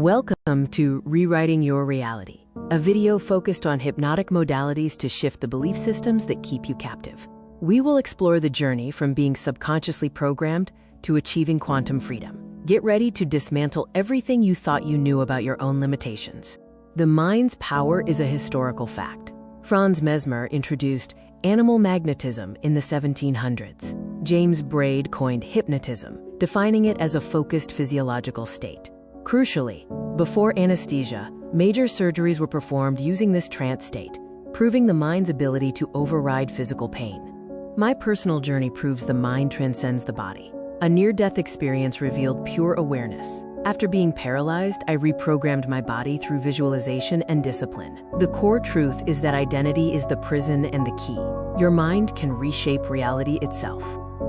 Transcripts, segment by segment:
Welcome to Rewriting Your Reality, a video focused on hypnotic modalities to shift the belief systems that keep you captive. We will explore the journey from being subconsciously programmed to achieving quantum freedom. Get ready to dismantle everything you thought you knew about your own limitations. The mind's power is a historical fact. Franz Mesmer introduced animal magnetism in the 1700s. James Braid coined hypnotism, defining it as a focused physiological state. Crucially, before anesthesia, major surgeries were performed using this trance state, proving the mind's ability to override physical pain. My personal journey proves the mind transcends the body. A near-death experience revealed pure awareness. After being paralyzed, I reprogrammed my body through visualization and discipline. The core truth is that identity is the prison and the key. Your mind can reshape reality itself.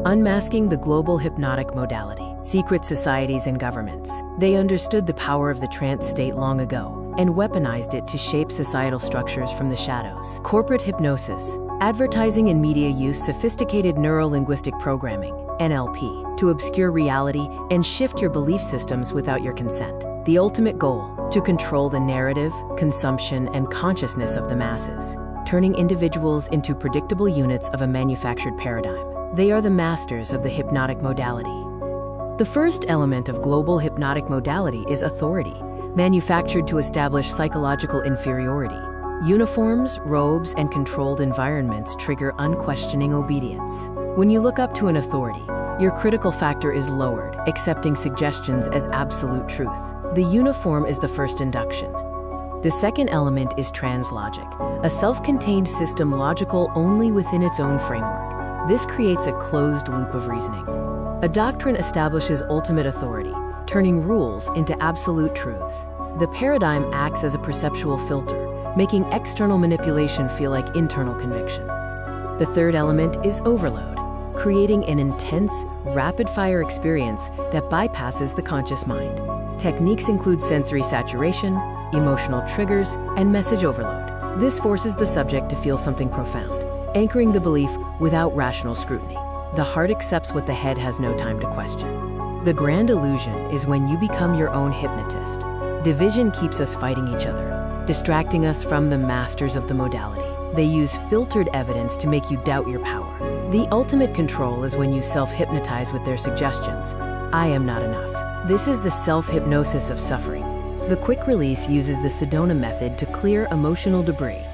Unmasking the global hypnotic modality. Secret societies and governments. They understood the power of the trance state long ago and weaponized it to shape societal structures from the shadows. Corporate hypnosis. Advertising and media use sophisticated neuro-linguistic programming, NLP, to obscure reality and shift your belief systems without your consent. The ultimate goal, to control the narrative, consumption, and consciousness of the masses, turning individuals into predictable units of a manufactured paradigm. They are the masters of the hypnotic modality. The first element of global hypnotic modality is authority, manufactured to establish psychological inferiority. Uniforms, robes, and controlled environments trigger unquestioning obedience. When you look up to an authority, your critical factor is lowered, accepting suggestions as absolute truth. The uniform is the first induction. The second element is translogic, a self-contained system logical only within its own framework. This creates a closed loop of reasoning. A doctrine establishes ultimate authority, turning rules into absolute truths. The paradigm acts as a perceptual filter, making external manipulation feel like internal conviction. The third element is overload, creating an intense, rapid-fire experience that bypasses the conscious mind. Techniques include sensory saturation, emotional triggers, and message overload. This forces the subject to feel something profound, anchoring the belief without rational scrutiny. The heart accepts what the head has no time to question. The grand illusion is when you become your own hypnotist. Division keeps us fighting each other, distracting us from the masters of the modality. They use filtered evidence to make you doubt your power. The ultimate control is when you self-hypnotize with their suggestions. I am not enough. This is the self-hypnosis of suffering. The quick release uses the Sedona method to clear emotional debris.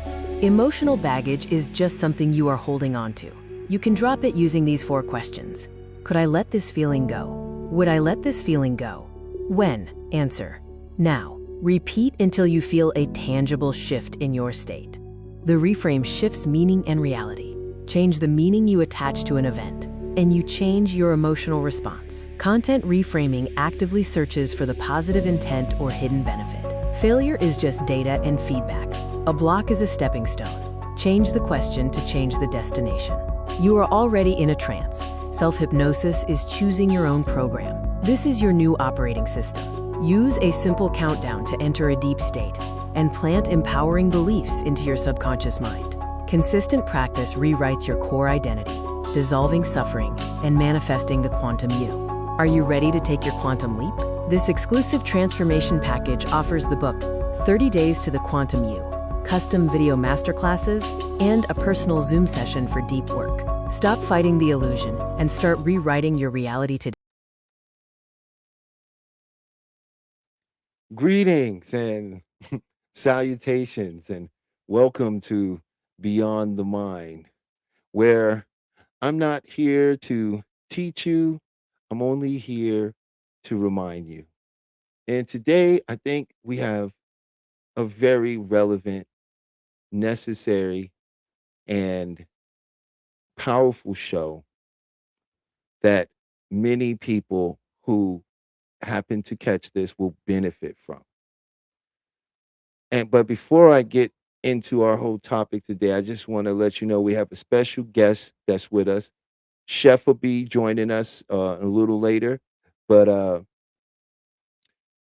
Emotional baggage is just something you are holding on to. You can drop it using these 4 questions. Could I let this feeling go? Would I let this feeling go? When? Answer. Now. Repeat until you feel a tangible shift in your state. The reframe shifts meaning and reality. Change the meaning you attach to an event, and you change your emotional response. Content reframing actively searches for the positive intent or hidden benefit. Failure is just data and feedback. A block is a stepping stone. Change the question to change the destination. You are already in a trance. Self-hypnosis is choosing your own program. This is your new operating system. Use a simple countdown to enter a deep state and plant empowering beliefs into your subconscious mind. Consistent practice rewrites your core identity, dissolving suffering and manifesting the quantum you. Are you ready to take your quantum leap? This exclusive transformation package offers the book 30 Days to the Quantum You, custom video masterclasses, and a personal Zoom session for deep work. Stop fighting the illusion and start rewriting your reality today. Greetings and salutations, and welcome to Beyond the Mind, where I'm not here to teach you, I'm only here to remind you. And today, I think we have a very relevant, necessary, and powerful show that many people who happen to catch this will benefit from. But before I get into our whole topic today, I just want to let you know we have a special guest that's with us. Chef will be joining us a little later, but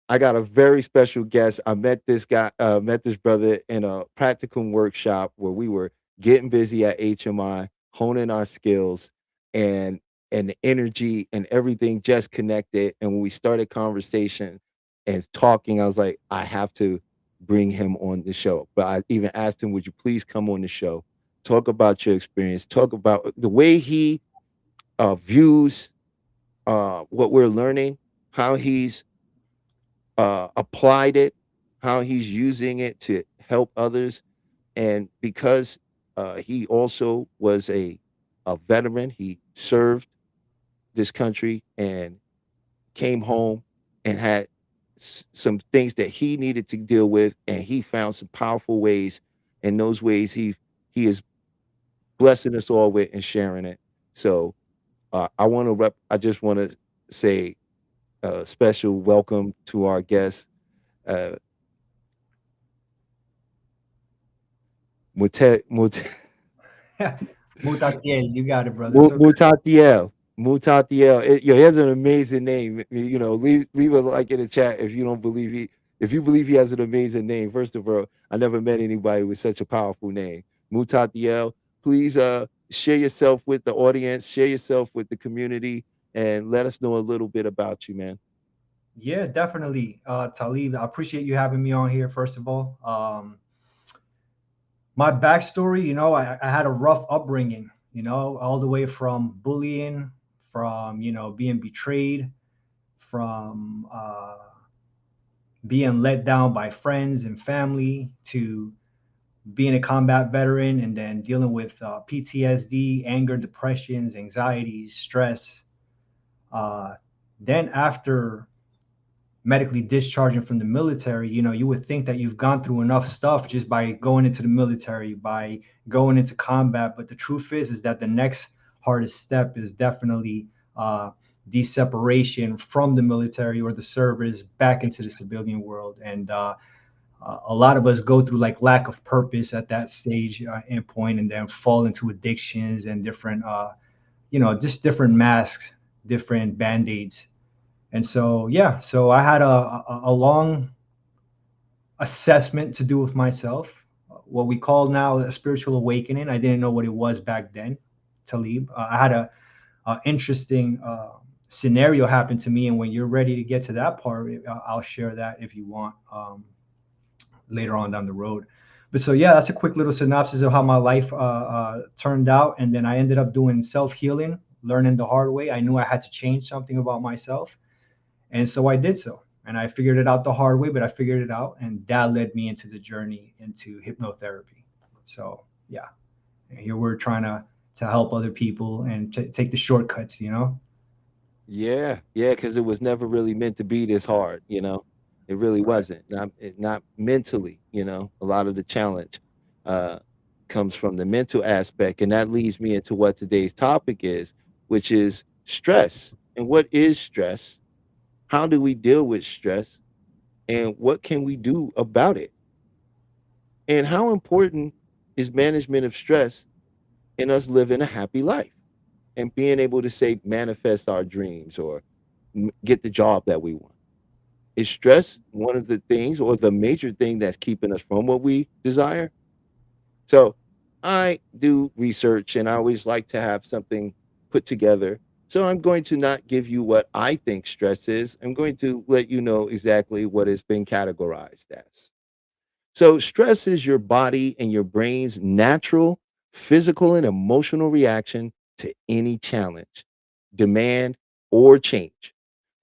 I got a very special guest. I met this brother in a practicum workshop where we were getting busy at HMI, honing our skills, and and the energy and everything just connected. And when we started conversation, and talking. I was like, I have to bring him on the show. But I even asked him, would you please come on the show, talk about your experience, talk about the way he views what we're learning, how he's applied it, how he's using it to help others. And because he also was a veteran, he served this country and came home and had some things that he needed to deal with, and he found some powerful ways. And those ways he is blessing us all with and sharing it. So I just want to say a special welcome to our guest, uh, Mute, Mute, Mutatiel, you got it, brother. It's okay. Mutatiel. Mutatiel. Yo, he has an amazing name. You know, leave a like in the chat if you don't believe if you believe he has an amazing name. First of all, I never met anybody with such a powerful name. Mutatiel. Please share yourself with the audience, share yourself with the community, and let us know a little bit about you, man. Yeah, definitely, Talib. I appreciate you having me on here. First of all, my backstory, I had a rough upbringing. All the way from bullying, from being betrayed, from being let down by friends and family, to being a combat veteran and then dealing with PTSD, anger, depressions, anxieties, stress. Uh, then after medically discharging from the military, you would think that you've gone through enough stuff just by going into the military, by going into combat. But the truth is that the next hardest step is definitely the separation from the military or the service back into the civilian world. And a lot of us go through like lack of purpose at that stage and point, and then fall into addictions and different, just different masks, different band-aids. And so, yeah, so I had a long assessment to do with myself, what we call now a spiritual awakening. I didn't know what it was back then, Talib. I had a interesting scenario happen to me. And when you're ready to get to that part, I'll share that if you want, later on down the road. But so, yeah, that's a quick little synopsis of how my life turned out. And then I ended up doing self healing, learning the hard way. I knew I had to change something about myself, and so I did so. And I figured it out the hard way, but I figured it out. And that led me into the journey into hypnotherapy. So, yeah, and here we're trying to help other people and take the shortcuts. Yeah, yeah, because it was never really meant to be this hard, you know? It really Right. wasn't. Not mentally, you know? A lot of the challenge uh comes from the mental aspect, and that leads me into what today's topic is, which is stress. And what is stress? How do we deal with stress? And what can we do about it? And how important is management of stress in us living a happy life and being able to say manifest our dreams or get the job that we want? Is stress one of the things or the major thing that's keeping us from what we desire? So I do research and I always like to have something put together. So I'm going to not give you what I think stress is. I'm going to let you know exactly what it's been categorized as. So stress is your body and your brain's natural physical and emotional reaction to any challenge, demand, or change.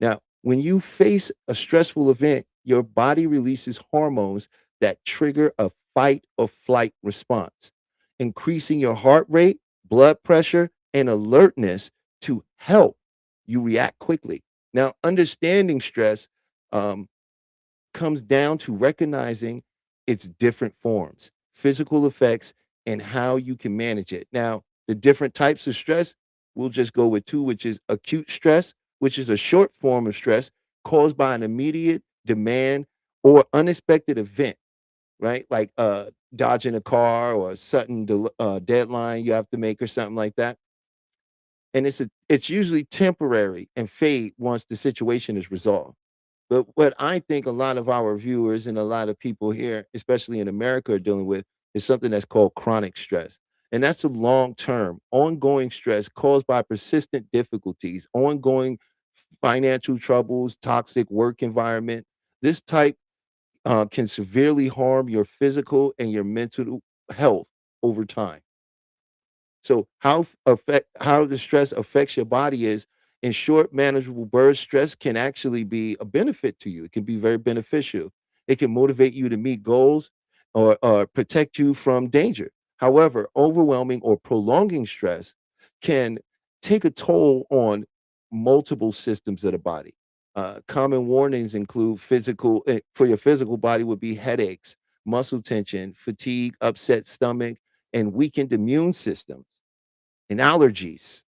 Now, when you face a stressful event, your body releases hormones that trigger a fight or flight response, increasing your heart rate, blood pressure, and alertness to help you react quickly. Now, understanding stress um, comes down to recognizing its different forms, physical effects, and how you can manage it. Now, the different types of stress, we'll just go with two, which is acute stress, which is a short form of stress caused by an immediate demand or unexpected event, right? Like dodging a car or a sudden deadline you have to make or something like that. And it's usually temporary and fade once the situation is resolved. But what I think a lot of our viewers and a lot of people here, especially in America, are dealing with is something that's called chronic stress. And that's a long term, ongoing stress caused by persistent difficulties, ongoing financial troubles, toxic work environment, This type can severely harm your physical and your mental health over time. So how the stress affects your body is, in short, manageable burst, stress can actually be a benefit to you. It can be very beneficial. It can motivate you to meet goals or protect you from danger. However, overwhelming or prolonging stress can take a toll on multiple systems of the body. Common warnings include for your physical body would be headaches, muscle tension, fatigue, upset stomach, and weakened immune systems and allergies,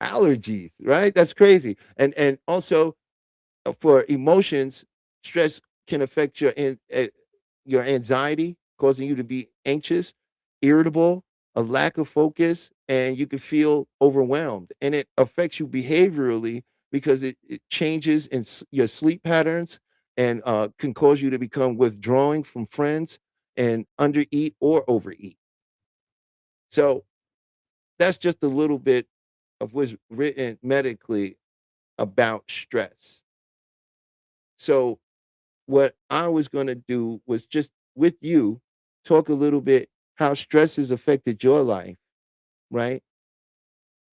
right? That's crazy. And also for emotions, stress can affect your anxiety, causing you to be anxious, irritable, a lack of focus, and you can feel overwhelmed. And it affects you behaviorally because it changes in your sleep patterns and can cause you to become withdrawing from friends and undereat or overeat. So that's just a little bit of what's written medically about stress. So what I was going to do was just with you talk a little bit how stress has affected your life, right?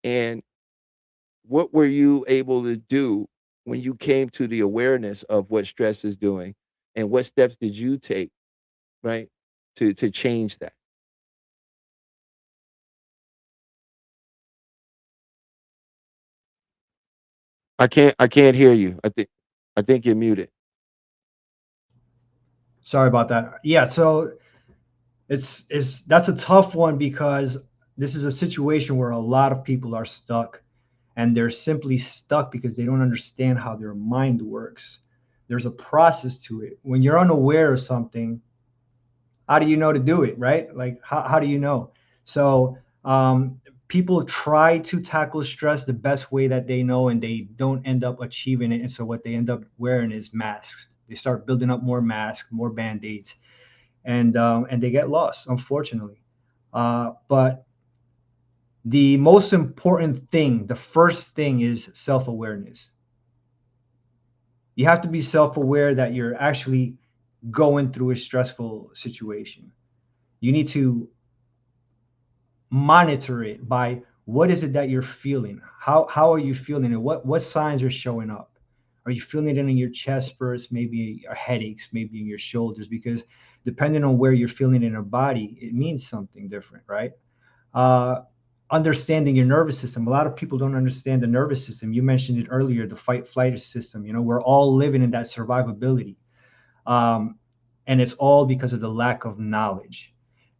And what were you able to do when you came to the awareness of what stress is doing, and what steps did you take, right, to change that? I can't hear you. I think you're muted. Sorry about that. Yeah, so it's that's a tough one because this is a situation where a lot of people are stuck, and they're simply stuck because they don't understand how their mind works. There's a process to it. When you're unaware of something, how do you know to do it, right? Like how do you know? So people try to tackle stress the best way that they know, and they don't end up achieving it. And so what they end up wearing is masks. They start building up more masks, more band-aids, and they get lost, unfortunately. But the most important thing, the first thing, is self-awareness. You have to be self-aware that you're actually going through a stressful situation. You need to monitor it by what is it that you're feeling. How are you feeling it? What signs are showing up? Are you feeling it in your chest first, maybe your headaches, maybe in your shoulders? Because depending on where you're feeling in your body, it means something different, right? uh, Understanding your nervous system. A lot of people don't understand the nervous system. You mentioned it earlier, the fight flight system. We're all living in that survivability, um, and it's all because of the lack of knowledge.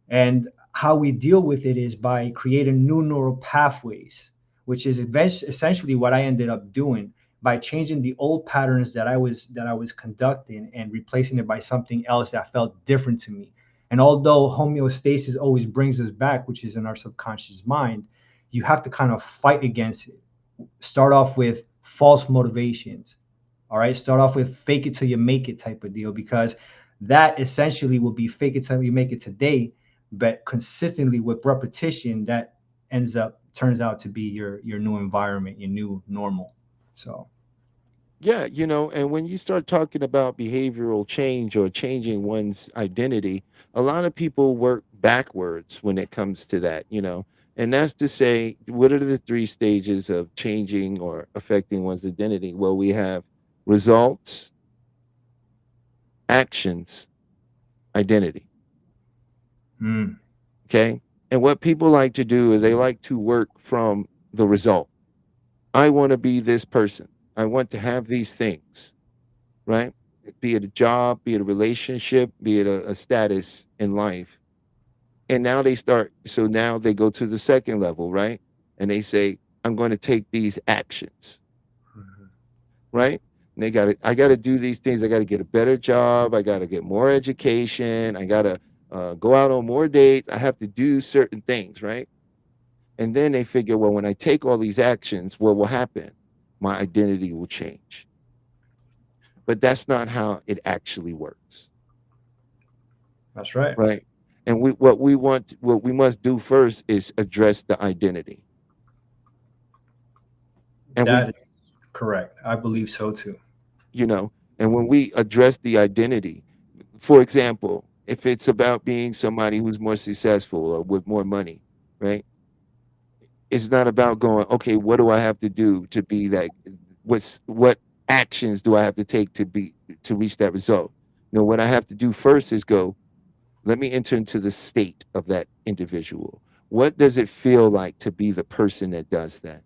And how we deal with it is by creating new neural pathways, which is essentially what I ended up doing by changing the old patterns that I was conducting and replacing it by something else that felt different to me. And although homeostasis always brings us back, which is in our subconscious mind, you have to kind of fight against it. Start off with false motivations. All right. Start off with fake it till you make it type of deal, because that essentially will be fake it till you make it today, but consistently with repetition, that turns out to be your new environment, your new normal. So Yeah, and when you start talking about behavioral change or changing one's identity, a lot of people work backwards when it comes to that. And that's to say, what are the three stages of changing or affecting one's identity? Well, we have results, actions, identity. mm, Okay. And what people like to do is they like to work from the result. I want to be this person. I want to have these things, right? Be it a job, be it a relationship, be it a status in life. And now so now they go to the second level, right? And they say, I'm going to take these actions, right? And I got to do these things. I got to get a better job. I got to get more education. I got to go out on more dates. I have to do certain things, right? And then they figure, well, when I take all these actions, what will happen? My identity will change. But that's not how it actually works, that's right. right? And what we must do first is address the identity. And we That is correct. I believe so too. you know. And when we address the identity, for example, if it's about being somebody who's more successful or with more money, right? It's not about going, okay, what do I have to do to be that? What actions do I have to take to reach that result? No, what I have to do first is go, let me enter into the state of that individual. What does it feel like to be the person that does that?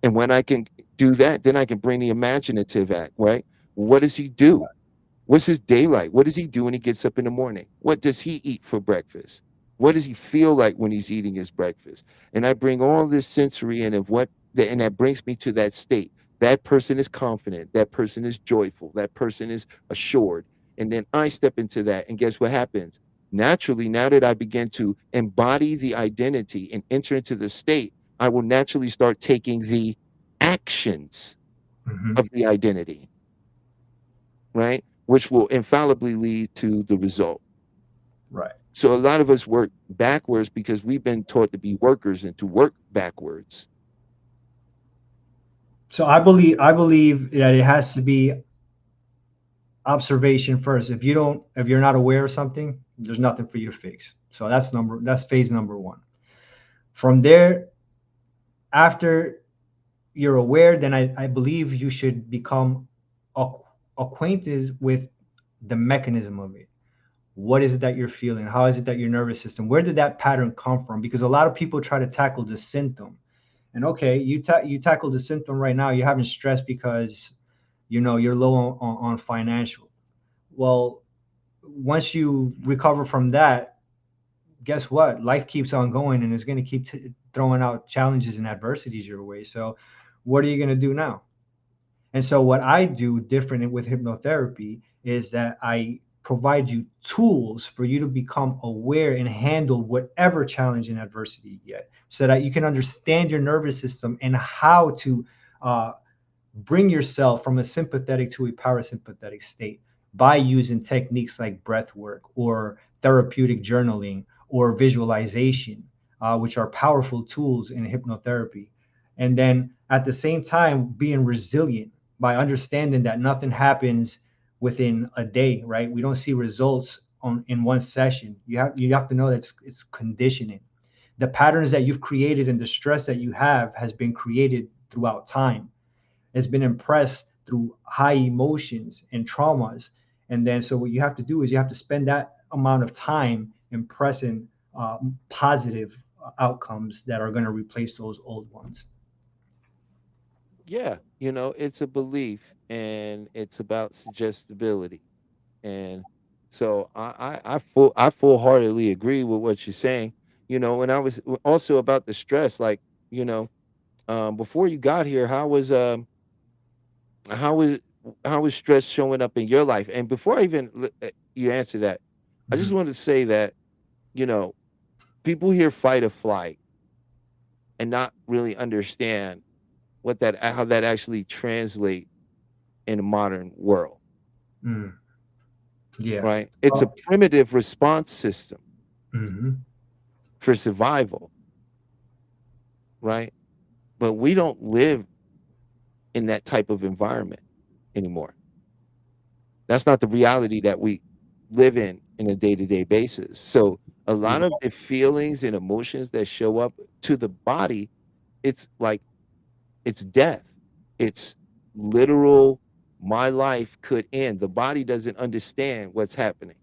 And when I can do that, then I can bring the imaginative act, right? What does he do? What's his daylight? What does he do when he gets up in the morning? What does he eat for breakfast? What does he feel like when he's eating his breakfast? And I bring all this sensory in of and that brings me to that state. That person is confident. That person is joyful. That person is assured. And then I step into that. And guess what happens? Naturally, now that I begin to embody the identity and enter into the state, I will naturally start taking the actions Hmm. of the identity, right? Which will infallibly lead to the result. Right. So a lot of us work backwards because we've been taught to be workers and to work backwards. So I believe that it has to be observation first. If you're not aware of something, there's nothing for you to fix. So that's phase number one. From there, after you're aware, then I believe you should become acquainted with the mechanism of it. What is it that you're feeling? How is it that your nervous system, where did that pattern come from? Because a lot of people try to tackle the symptom. And okay, you tackle the symptom right now, you're having stress because you're low on financial. Well, once you recover from that, guess what? Life keeps on going and it's going to keep throwing out challenges and adversities your way. So what are you going to do now? And so what I do different with hypnotherapy is that I provide you tools for you to become aware and handle whatever challenge and adversity you get, so that you can understand your nervous system and how to uh, bring yourself from a sympathetic to a parasympathetic state by using techniques like breath work or therapeutic journaling or visualization, which are powerful tools in hypnotherapy. And then at the same time, being resilient by understanding that nothing happens within a day, right? We don't see results in one session. You have to know that it's conditioning. The patterns that you've created and the stress that you have has been created throughout time. It's been impressed through high emotions and traumas. And then, so what you have to do is you have to spend that amount of time impressing positive outcomes that are going to replace those old ones. Yeah, it's a belief and it's about suggestibility. And so I full heartedly agree with what you're saying. And I was also about the stress, like, you know, before you got here, how was how was stress showing up in your life? And before I even you answer that, I just Mhm. wanted to say that, you know, people hear fight or flight and not really understand how that actually translate in a modern world, Mm. Yeah. right? It's a Well, primitive response system mhm. for survival, right? But we don't live in that type of environment anymore. That's not the reality that we live in a day-to-day basis. So a lot Yeah. of the feelings and emotions that show up to the body, it's like it's death. It's literal, my life could end. The body doesn't understand what's happening.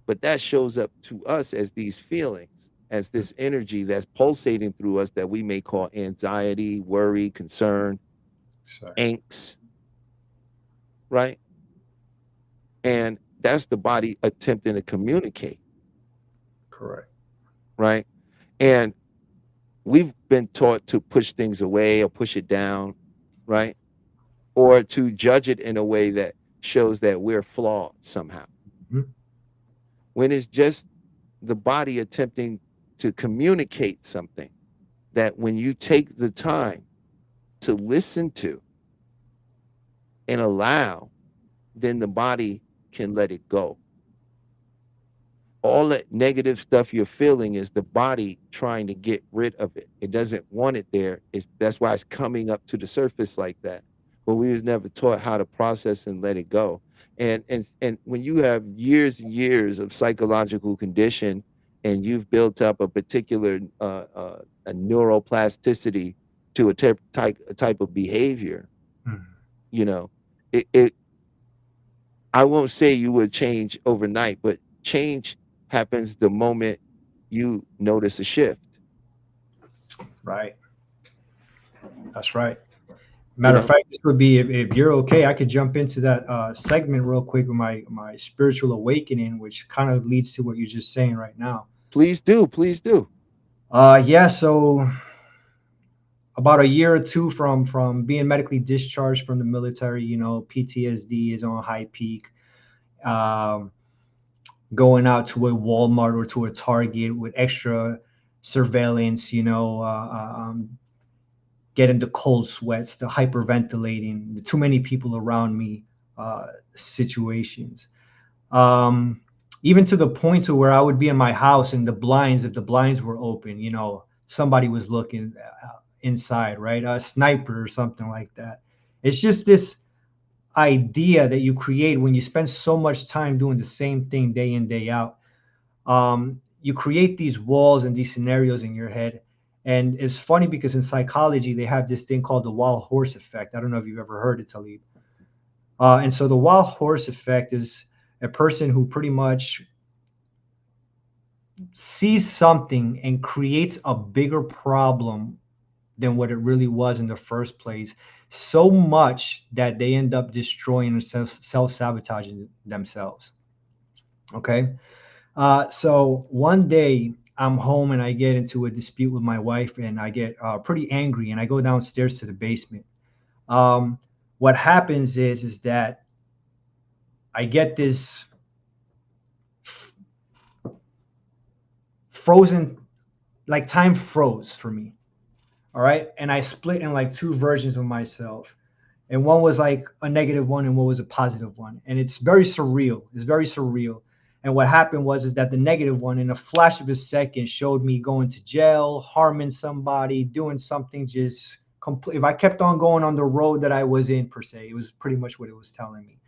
But that shows up to us as these feelings, as this energy that's pulsating through us that we may call anxiety, worry, concern, Sorry. angst, right? And that's the body attempting to communicate, Correct. right? And we've been taught to push things away or push it down, right? Or to judge it in a way that shows that we're flawed somehow. Mhm. When it's just the body attempting to communicate something that when you take the time to listen to and allow, then the body can let it go. All that negative stuff you're feeling is the body trying to get rid of it. It doesn't want it there. That's why it's coming up to the surface like that. but we was never taught how to process and let it go. And when you have years and years of psychological condition, and you've built up a particular a neuroplasticity to a type of behavior, Mhm. you know, it I won't say you would change overnight, but change happens the moment you notice a shift, Right. That's right. you Matter of know. fact, this would be, if you're okay, I could jump into that segment real quick with my spiritual awakening, which kind of leads to what you're just saying right now. Please do, please do. Yeah. So about a year or two from being medically discharged from the military, PTSD is on high peak. Um, Going out to a Walmart or to a Target with extra surveillance, getting the cold sweats, the hyperventilating, the too many people around me situations. Um, Even to the point to where I would be in my house and the blinds, if the blinds were open, somebody was looking inside, right? A sniper or something like that. It's just this idea that you create when you spend so much time doing the same thing day in, day out. You create these walls and these scenarios in your head. And it's funny because in psychology, they have this thing called the wild horse effect. I don't know if you've ever heard it, Talib. And so the wild horse effect is a person who pretty much sees something and creates a bigger problem than what it really was in the first place, so much that they end up destroying and self-sabotaging themselves. Okay. So one day I'm home and I get into a dispute with my wife and I get pretty angry and I go downstairs to the basement. Um, what happens is that I get this frozen, like time froze for me. All right. And I split in like two versions of myself. And one was like a negative one and one was a positive one. And it's very surreal. It's very surreal. And what happened was is that the negative one, in a flash of a second, showed me going to jail, harming somebody, doing something just complete. If I kept on going on the road that I was in, per se, it was pretty much what it was telling me,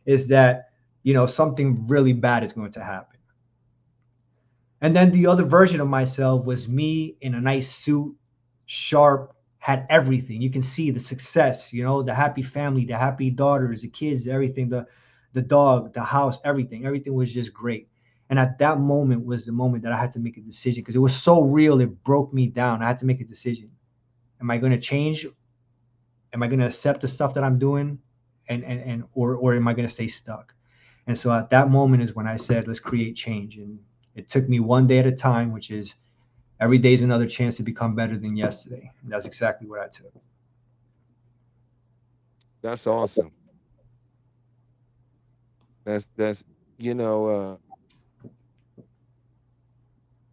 is that, something really bad is going to happen. And then the other version of myself was me in a nice suit, sharp, had everything. You can see the success, the happy family, the happy daughters, the kids, everything, the dog, the house, everything. Everything was just great. And at that moment was the moment that I had to make a decision because it was so real, it broke me down. I had to make a decision. Am I going to change? Am I going to accept the stuff that I'm doing? Or am I going to stay stuck? And so at that moment is when I said, let's create change. And it took me one day at a time, which is every day is another chance to become better than yesterday. And that's exactly what I took. That's awesome. That's you know,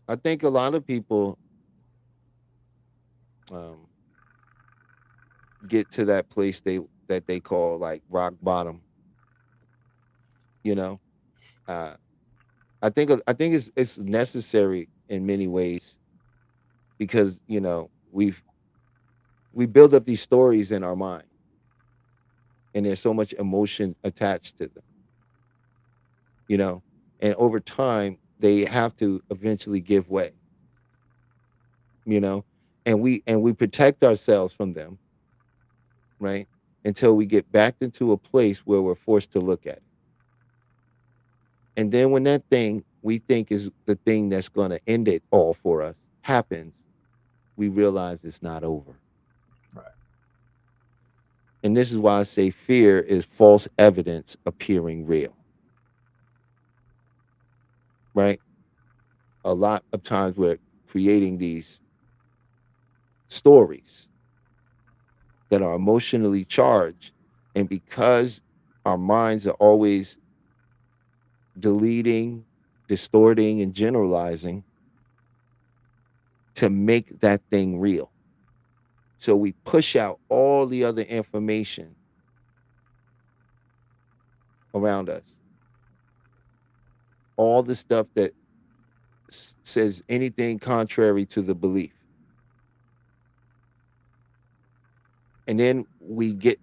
I think a lot of people um get to that place they call like rock bottom, you know. Uh I think it's necessary in many ways because, we build up these stories in our mind and there's so much emotion attached to them, you know. And over time they have to eventually give way, you know. And we protect ourselves from them, right? Until we get back into a place where we're forced to look at it. And then when that thing we think is the thing that's going to end it all for us happens, we realize it's not over. Right. And this is why I say fear is false evidence appearing real, right? A lot of times we're creating these stories that are emotionally charged. And because our minds are always deleting, distorting, and generalizing to make that thing real. So we push out all the other information around us, all the stuff that says anything contrary to the belief. And then we get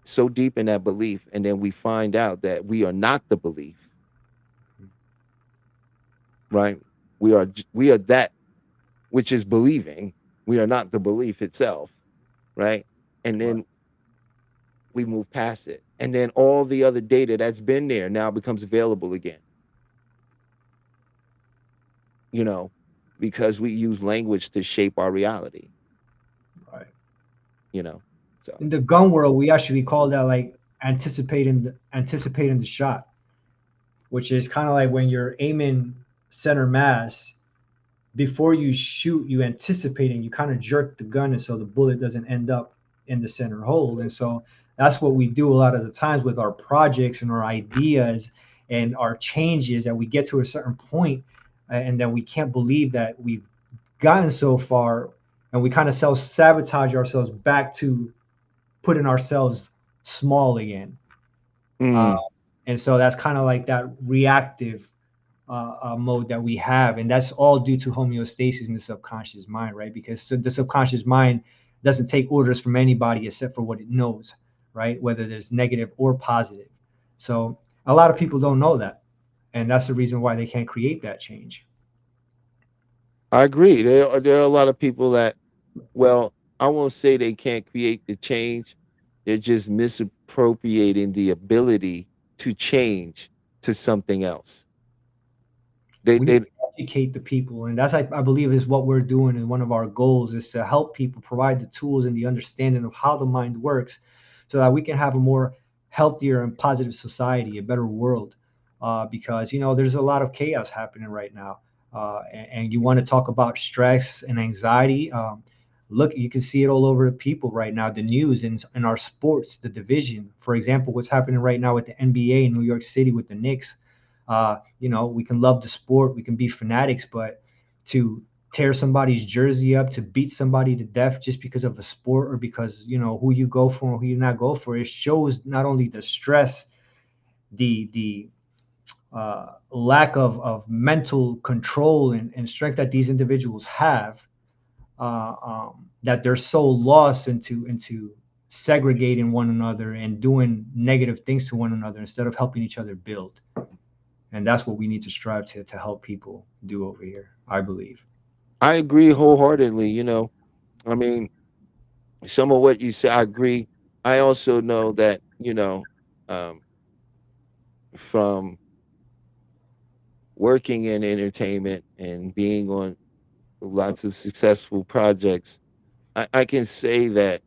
so deep in that belief, and then we find out that we are not the belief, right? We are that which is believing. We are not the belief itself, right? And Right. then we move past it. And then all the other data that's been there now becomes available again, you know, because we use language to shape our reality, Right. you know. So In the gun world, we actually call that like anticipating the shot, which is kind of like when you're aiming center mass before you shoot, you anticipating, you kind of jerk the gun, and so the bullet doesn't end up in the center hole. And so that's what we do a lot of the times with our projects and our ideas and our changes, that we get to a certain point, and then we can't believe that we've gotten so far, and we kind of self-sabotage ourselves back to putting ourselves small again. uh, mm, and so that's kind of like that reactive mode that we have, and that's all due to homeostasis in the subconscious mind, right? Because the subconscious mind doesn't take orders from anybody except for what it knows, right? Whether there's negative or positive. So a lot of people don't know that, and that's the reason why they can't create that change. I agree. There are a lot of people that, well, I won't say they can't create the change. They're just misappropriating the ability to change to something else. We need They to educate the people, and that's, I believe, is what we're doing, and one of our goals is to help people, provide the tools and the understanding of how the mind works, so that we can have a more healthier and positive society, a better world. Because there's a lot of chaos happening right now, and you want to talk about stress and anxiety. Look, you can see it all over the people right now, the news and in our sports, the division, for example, what's happening right now with the NBA in New York City with the Knicks. We can love the sport, we can be fanatics, but to tear somebody's jersey up, to beat somebody to death just because of a sport, or because who you go for and who you not go for, it shows not only the stress, the lack of mental control and strength that these individuals have, that they're so lost into segregating one another and doing negative things to one another instead of helping each other build. And that's what we need to strive to help people do over here, I believe. I agree wholeheartedly. I mean, some of what you say, I agree. I also know that, um, from working in entertainment and being on lots of successful projects, I can say that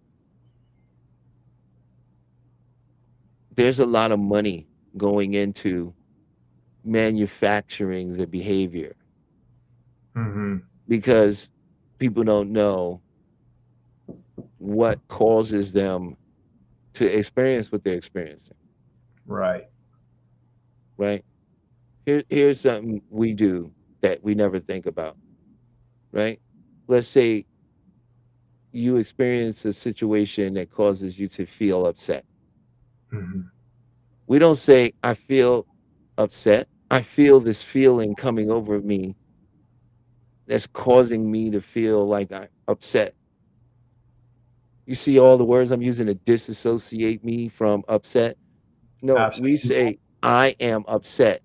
there's a lot of money going into manufacturing the behavior, Hmm. because people don't know what causes them to experience what they're experiencing, Right. right? Here's something we do that we never think about, right? Let's say you experience a situation that causes you to feel upset. Hmm. We don't say, I feel upset. I feel this feeling coming over me that's causing me to feel like I'm upset. You see all the words I'm using to disassociate me from upset? No, we Absolutely. say, I am upset.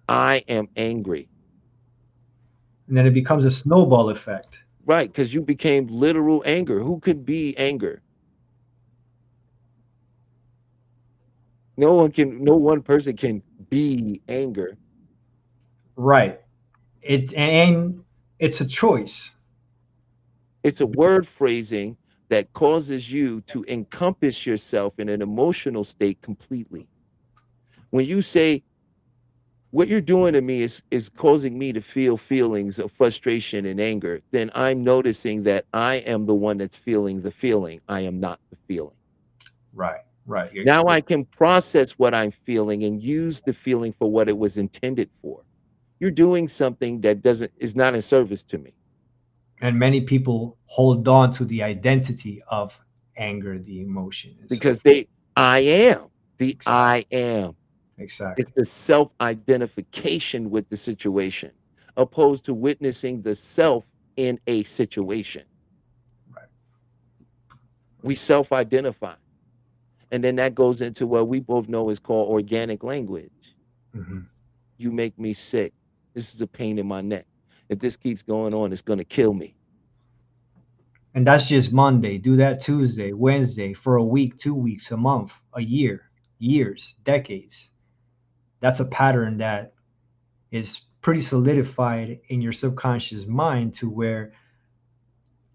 I am angry. And then it becomes a snowball effect. Right, because you became literal anger. Who could be anger? No one person can be anger. Right. It's a choice. It's a word phrasing that causes you to encompass yourself in an emotional state completely. When you say, what you're doing to me is causing me to feel feelings of frustration and anger, then I'm noticing that I am the one that's feeling the feeling. I am not the feeling. Right. Right. Now I can process what I'm feeling and use the feeling for what it was intended for. You're doing something that doesn't is not in service to me, And many people hold on to the identity of anger, the emotion, and so because forth. I am the Exactly. I am. It's Exactly. the self-identification with the situation, opposed to witnessing the self in a situation. Right. We self-identify. And then that goes into what we both know is called organic language. Mhm. You make me sick. This is a pain in my neck. If this keeps going on, it's going to kill me. And that's just Monday. Do that Tuesday, Wednesday, for a week, 2 weeks, a month, a year, years, decades. That's a pattern that is pretty solidified in your subconscious mind to where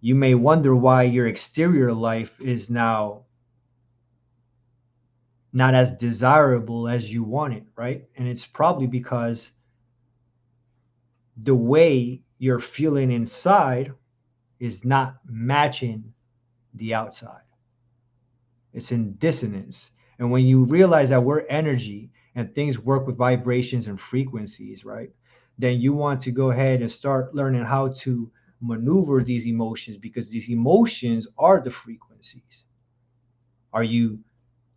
you may wonder why your exterior life is now not as desirable as you want it, right? And it's probably because the way you're feeling inside is not matching the outside. It's in dissonance. And when you realize that we're energy and things work with vibrations and frequencies, right? Then you want to go ahead and start learning how to maneuver these emotions because these emotions are the frequencies. Are you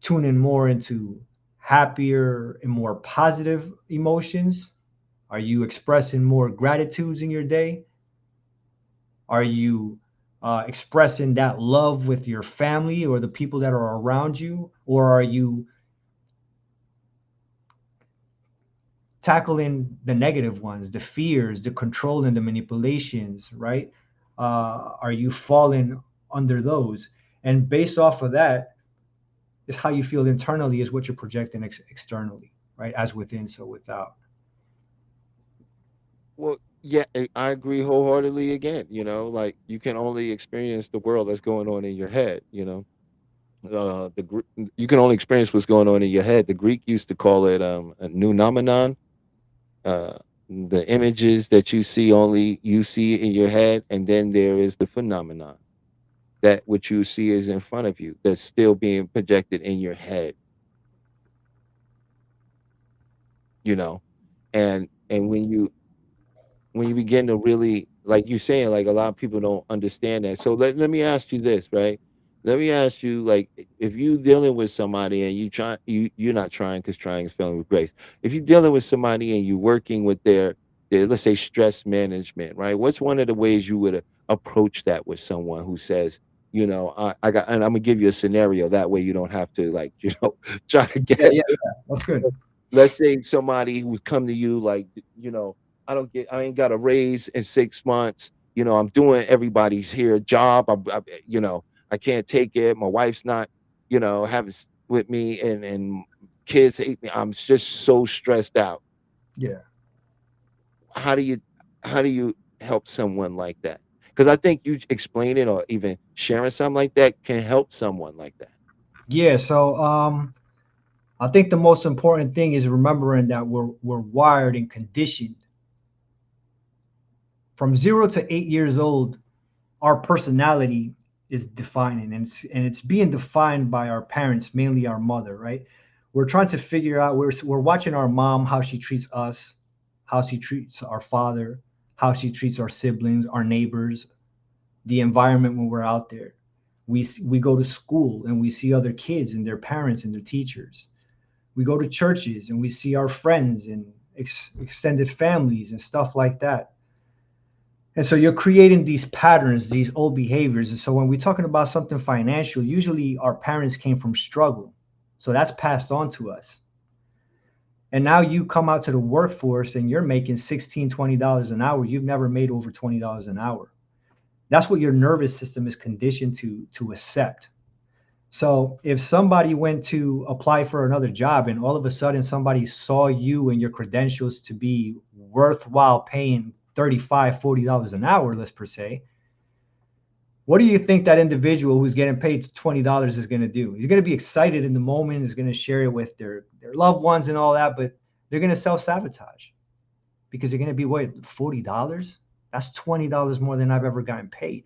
tuning more into happier and more positive emotions? Are you expressing more gratitudes in your day? Are you expressing that love with your family or the people that are around you? Or are you tackling the negative ones, the fears, the control, and the manipulations, right? Are you falling under those? And based off of that, is how you feel internally, is what you're projecting externally, right? As within, so without. Well, yeah, I agree wholeheartedly again. Like you can only experience the world that's going on in your head. You can only experience what's going on in your head. The Greek used to call it a nounomenon. Uh, the images that you see only you see in your head, and then there is the phenomenon that what you see is in front of you that's still being projected in your head. You know, and when you begin to really, like you saying, like a lot of people don't understand that. So let me ask you this, right? Let me ask you, like, if you dealing with somebody and you're not trying because trying is failing with grace. If you're dealing with somebody and you're working with their let's say stress management, right? What's one of the ways you would approach that with someone who says, I got, and I'm gonna give you a scenario that way you don't have to like, try to Yeah, get. yeah, yeah. That's good. Let's say somebody who's come to you like, I ain't got a raise in 6 months. I'm doing everybody's here job. I can't take it. My wife's not, having with me, and kids hate me. I'm just so stressed out. Yeah. How do you, how do you help someone like that? Because I think you explaining or even sharing something like that can help someone like that. Yeah. So I think the most important thing is remembering that we're wired and conditioned from 0 to 8 years old. Our personality is defining, and it's being defined by our parents, mainly our mother, right? We're trying to figure out, we're watching our mom, how she treats us, how she treats our father, how she treats our siblings, our neighbors, the environment when we're out there. We go to school and we see other kids and their parents and their teachers. We go to churches and we see our friends and extended families and stuff like that. And so you're creating these patterns, these old behaviors. And so when we're talking about something financial, usually our parents came from struggle. So that's passed on to us. And now you come out to the workforce and you're making $16, $20 an hour. You've never made over $20 an hour. That's what your nervous system is conditioned to accept. So if somebody went to apply for another job and all of a sudden somebody saw you and your credentials to be worthwhile paying $35, $40 an hour, let's per se, what do you think that individual who's getting paid $20 is going to do? He's going to be excited in the moment, is going to share it with their loved ones and all that, but they're going to self-sabotage because they're going to be, wait, $40? That's $20 more than I've ever gotten paid.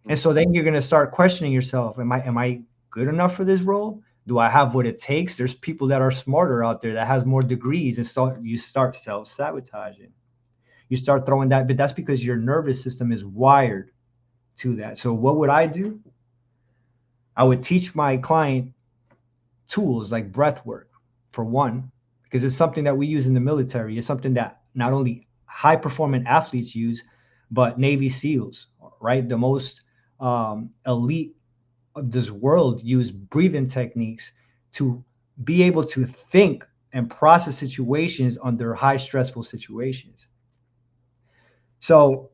And so then you're going to start questioning yourself. Am I good enough for this role? Do I have what it takes? There's people that are smarter out there that has more degrees, and so you start self-sabotaging. You start throwing that, but that's because your nervous system is wired to that. So what would I do? I would teach my client tools like breath work, for one, because it's something that we use in the military. It's something that not only high performing athletes use, but Navy SEALs, right? The most elite of this world use breathing techniques to be able to think and process situations under high stressful situations. So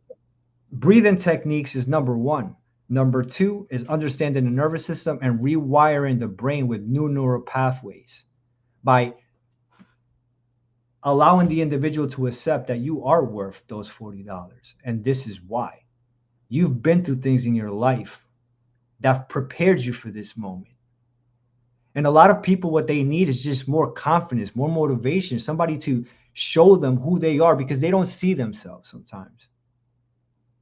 breathing techniques is number one. Number two is understanding the nervous system and rewiring the brain with new neural pathways by allowing the individual to accept that you are worth those $40. And this is why. You've been through things in your life that prepared you for this moment. And a lot of people, what they need is just more confidence, more motivation, somebody to show them who they are because they don't see themselves sometimes.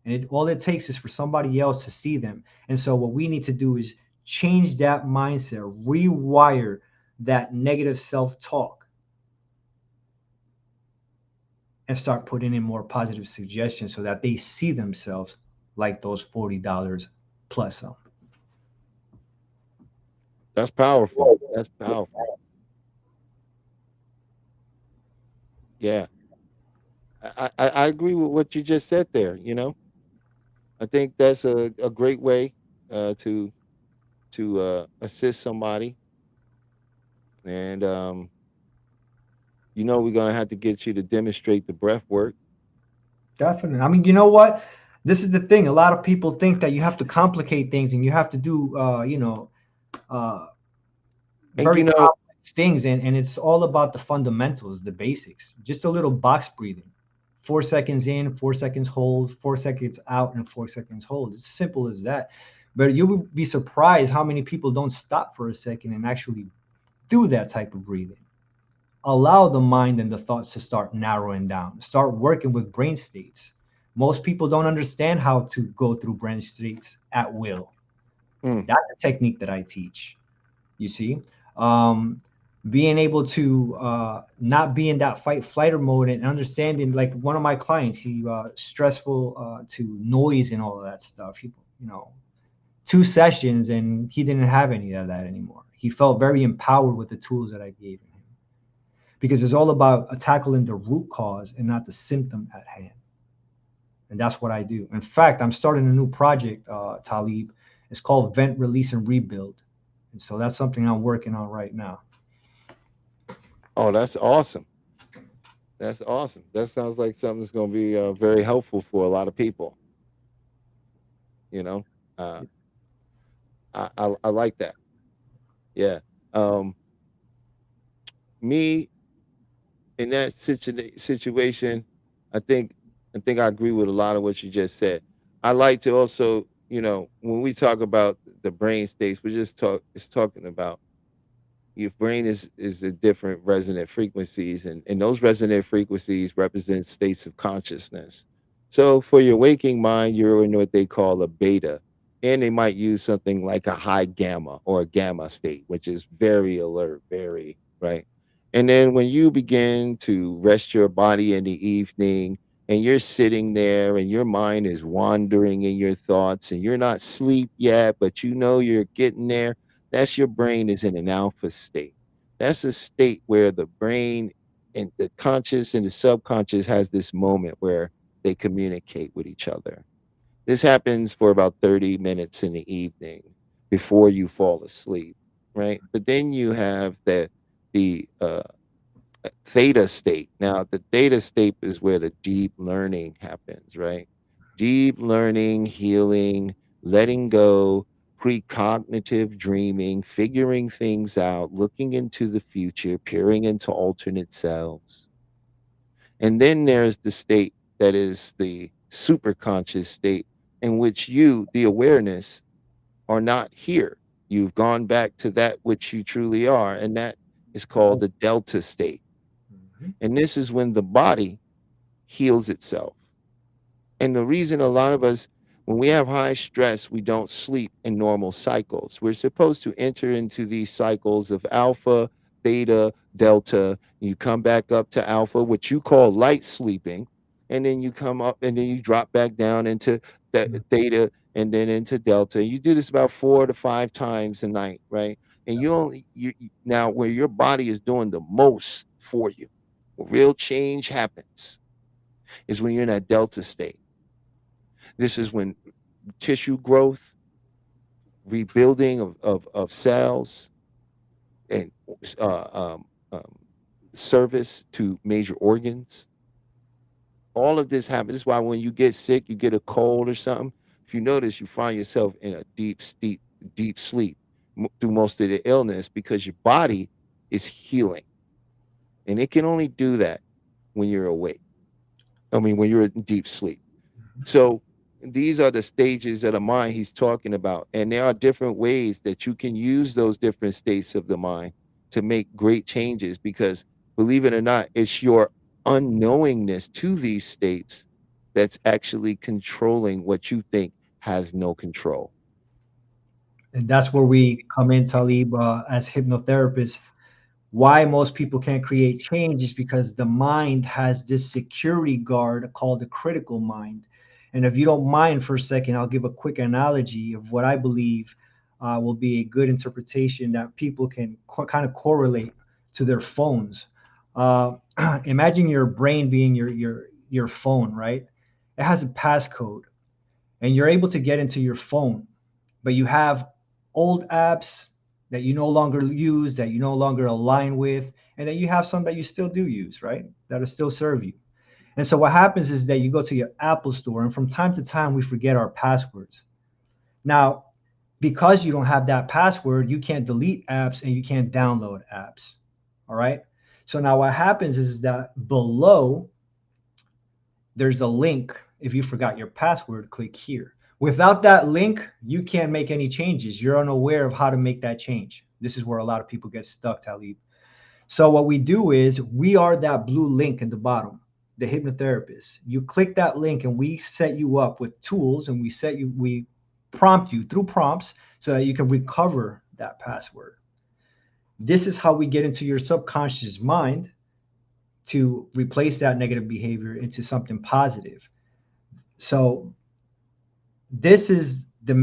And all it takes is for somebody else to see them. And so what we need to do is change that mindset, rewire that negative self-talk, and start putting in more positive suggestions so that they see themselves like those $40 plus some. That's powerful. That's powerful. Yeah. I agree with what you just said there, you know. I think that's a great way to assist somebody. And you know, we're gonna have to get you to demonstrate the breath work. Definitely. I mean, you know what? This is the thing. A lot of people think that you have to complicate things and you have to do, uh, And very you know, complex things. And it's all about the fundamentals, the basics. Just a little box breathing. 4 seconds in, 4 seconds hold, 4 seconds out, and 4 seconds hold. It's simple as that. But you will be surprised how many people don't stop for a second and actually do that type of breathing. Allow the mind and the thoughts to start narrowing down, start working with brain states. Most people don't understand how to go through brain states at will. mm, That's a technique that I teach. You see, um, being able to not be in that fight flighter mode and understanding, like one of my clients, he stressful to noise and all of that stuff. He, 2 sessions and he didn't have any of that anymore. He felt very empowered with the tools that I gave him because it's all about tackling the root cause and not the symptom at hand. And that's what I do. In fact, I'm starting a new project, Talib. It's called Vent, Release, and Rebuild. And so that's something I'm working on right now. oh, that's awesome. That's awesome. That sounds like something that's gonna be very helpful for a lot of people. You know, uh, I like that. Yeah. Um, Me in that situation, I think I think I agree with a lot of what you just said. I like to also, you know, when we talk about the brain states, we just talking about your brain is a different resonant frequencies, and those resonant frequencies represent states of consciousness. So for your waking mind, you're in what they call a beta, and they might use something like a high gamma or a gamma state, which is very alert, very right. And then when you begin to rest your body in the evening, and you're sitting there and your mind is wandering in your thoughts and you're not asleep yet, but you know you're getting there, that's your brain is in an alpha state. That's a state where the brain and the conscious and the subconscious has this moment where they communicate with each other. This happens for about 30 minutes in the evening before you fall asleep, right? But then you have the theta state. Now, the theta state is where the deep learning happens, right? Deep learning, healing, letting go, precognitive dreaming, figuring things out, looking into the future, peering into alternate selves. And then there's the state that is the superconscious state in which you, the awareness, are not here. You've gone back to that which you truly are, and that is called the delta state. Mhm. And this is when the body heals itself. And the reason a lot of us, when we have high stress, we don't sleep in normal cycles. We're supposed to enter into these cycles of alpha, theta, delta. You come back up to alpha, which you call light sleeping. And then you come up and then you drop back down into theta and then into delta. You do this about 4 to 5 times a night, right? And now where your body is doing the most for you, where real change happens, is when you're in that delta state. This is when tissue growth, rebuilding of cells, and uh, um, um, service to major organs. All of this happens. This is why when you get sick, you get a cold or something. If you notice, you find yourself in a deep sleep through most of the illness because your body is healing, and it can only do that when you're awake. I mean, when you're in deep sleep. So these are the stages of the mind he's talking about. And there are different ways that you can use those different states of the mind to make great changes because, believe it or not, it's your unknowingness to these states that's actually controlling what you think has no control. And that's where we come in, Talib, as hypnotherapists. Why most people can't create change is because the mind has this security guard called the critical mind. And if you don't mind for a second, I'll give a quick analogy of what I believe will be a good interpretation that people can kind of correlate to their phones. Uh, Imagine your brain being your phone, right? It has a passcode, and you're able to get into your phone, but you have old apps that you no longer use, that you no longer align with, and then you have some that you still do use, right? That'll still serve you. And so what happens is that you go to your Apple store, and from time to time we forget our passwords. Now, because you don't have that password, you can't delete apps and you can't download apps. All right. So now what happens is that below there's a link. If you forgot your password, click here. Without that link, you can't make any changes. You're unaware of how to make that change. This is where a lot of people get stuck, Talib. So what we do is we are that blue link in the bottom, the hypnotherapist. You click that link and we set you up with tools, and we prompt you through prompts so that you can recover that password. This is how we get into your subconscious mind to replace that negative behavior into something positive. So this is the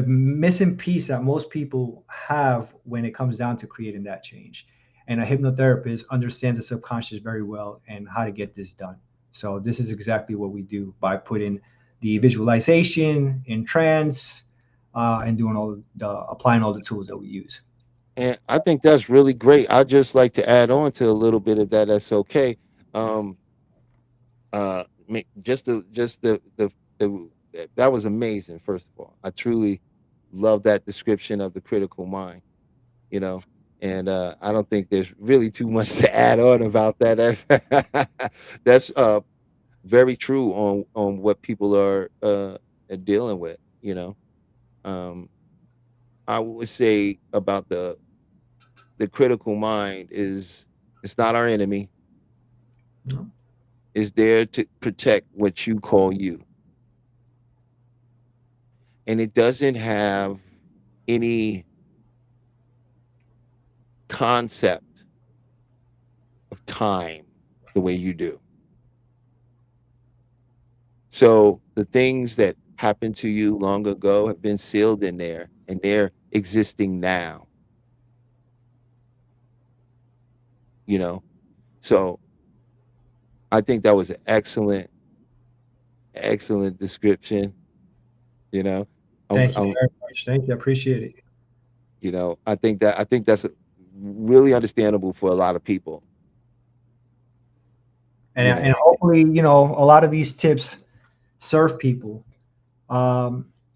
missing piece that most people have when it comes down to creating that change. And a hypnotherapist understands the subconscious very well and how to get this done. So this is exactly what we do by putting the visualization in trance, and doing applying all the tools that we use. And I think that's really great. I'd just like to add on to a little bit of that. That's okay. Um, just the that was amazing. First of all, I truly love that description of the critical mind. You know, and I don't think there's really too much to add on about that. That's very true on what people are dealing with. Um, I would say about the critical mind is it's not our enemy. No. It's there to protect what you call you, and it doesn't have any concept of time the way you do. So the things that happened to you long ago have been sealed in there, and they're existing now. You know, so I think that was an excellent description. You know, Thank you I'm very much. Thank you. I appreciate it. I think that's really understandable for a lot of people. You And know, hopefully, a lot of these tips serve people.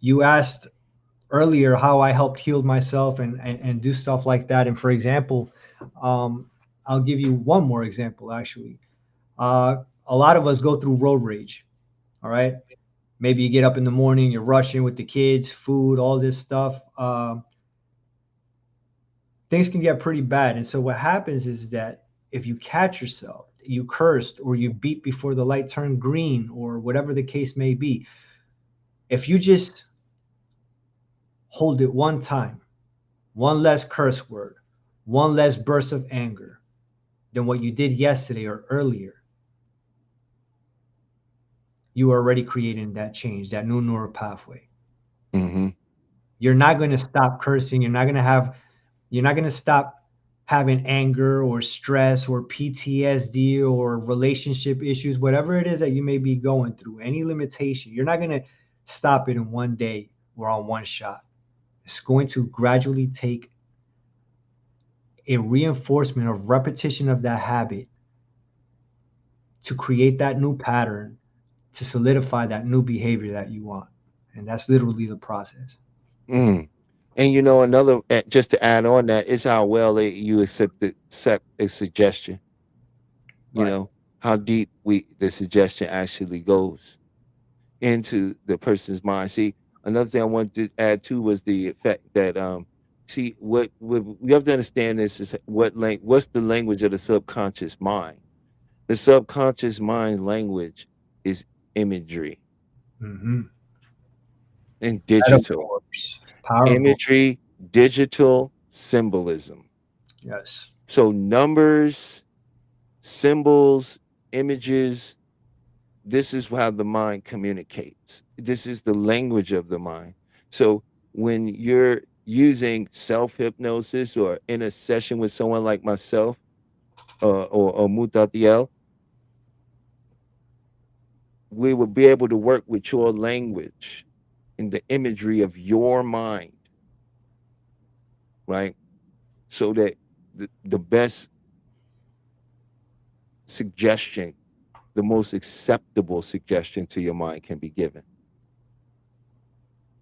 You asked earlier how I helped heal myself and do stuff like that. And for example, um, I'll give you one more example actually. A lot of us go through road rage. All right. Maybe you get up in the morning, you're rushing with the kids, food, all this stuff. Things can get pretty bad. And so what happens is that if you catch yourself, you cursed or you beat before the light turned green or whatever the case may be, if you just hold it one time, one less curse word, one less burst of anger than what you did yesterday or earlier, you are already creating that change, that new neural pathway. hmm You're not going to stop cursing. You're not going to stop having anger or stress or PTSD or relationship issues, whatever it is that you may be going through, any limitation. You're not going to stop it in one day or on one shot. It's going to gradually take a reinforcement of repetition of that habit to create that new pattern, to solidify that new behavior that you want. And that's literally the process. Mm. And you know, another just to add on that is how well you accept a suggestion. You Right. know how deep the suggestion actually goes into the person's mind. See, another thing I wanted to add too was the effect that see what we have to understand this is what's the language of the subconscious mind. The subconscious mind language is imagery Hmm. and digital. Metaphors. Powerful. Imagery, digital, symbolism. Yes. So numbers, symbols, images, this is how the mind communicates. This is the language of the mind. So when you're using self hypnosis or in a session with someone like myself or Mutatiel, we will be able to work with your language in the imagery of your mind, right? So that the best suggestion, the most acceptable suggestion to your mind can be given.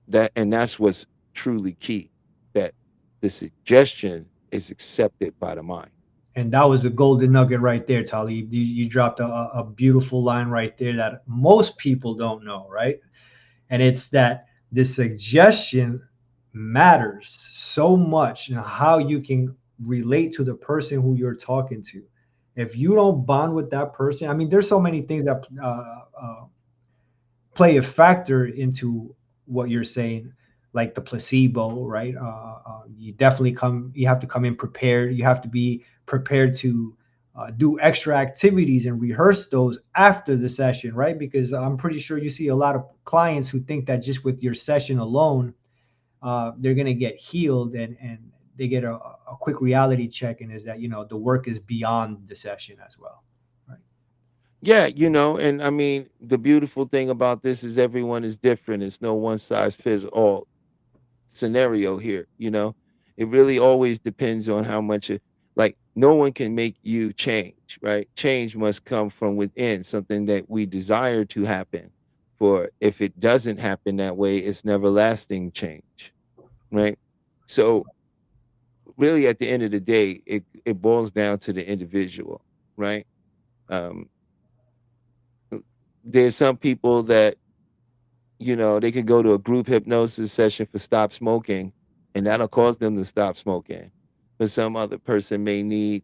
That's what's truly key, that the suggestion is accepted by the mind. And that was the golden nugget right there, Talib. You dropped a beautiful line right there that most people don't know, right? And it's that the suggestion matters so much in how you can relate to the person who you're talking to. If you don't bond with that person, I mean, there's so many things that play a factor into what you're saying, like the placebo, right? You have to come in prepared. You have to be prepared to do extra activities and rehearse those after the session, right? Because I'm pretty sure you see a lot of clients who think that just with your session alone, they're going to get healed, and they get a quick reality check, and is that, the work is beyond the session as well, right? Yeah, and I mean, the beautiful thing about this is everyone is different. It's no one size fits all scenario here, It really always depends on how much like no one can make you change, right? Change must come from within, something that we desire to happen. For if it doesn't happen that way, it's never lasting change, right? So really at the end of the day, it boils down to the individual, right? Um, there's some people that they could go to a group hypnosis session for stop smoking, and that'll cause them to stop smoking. But some other person may need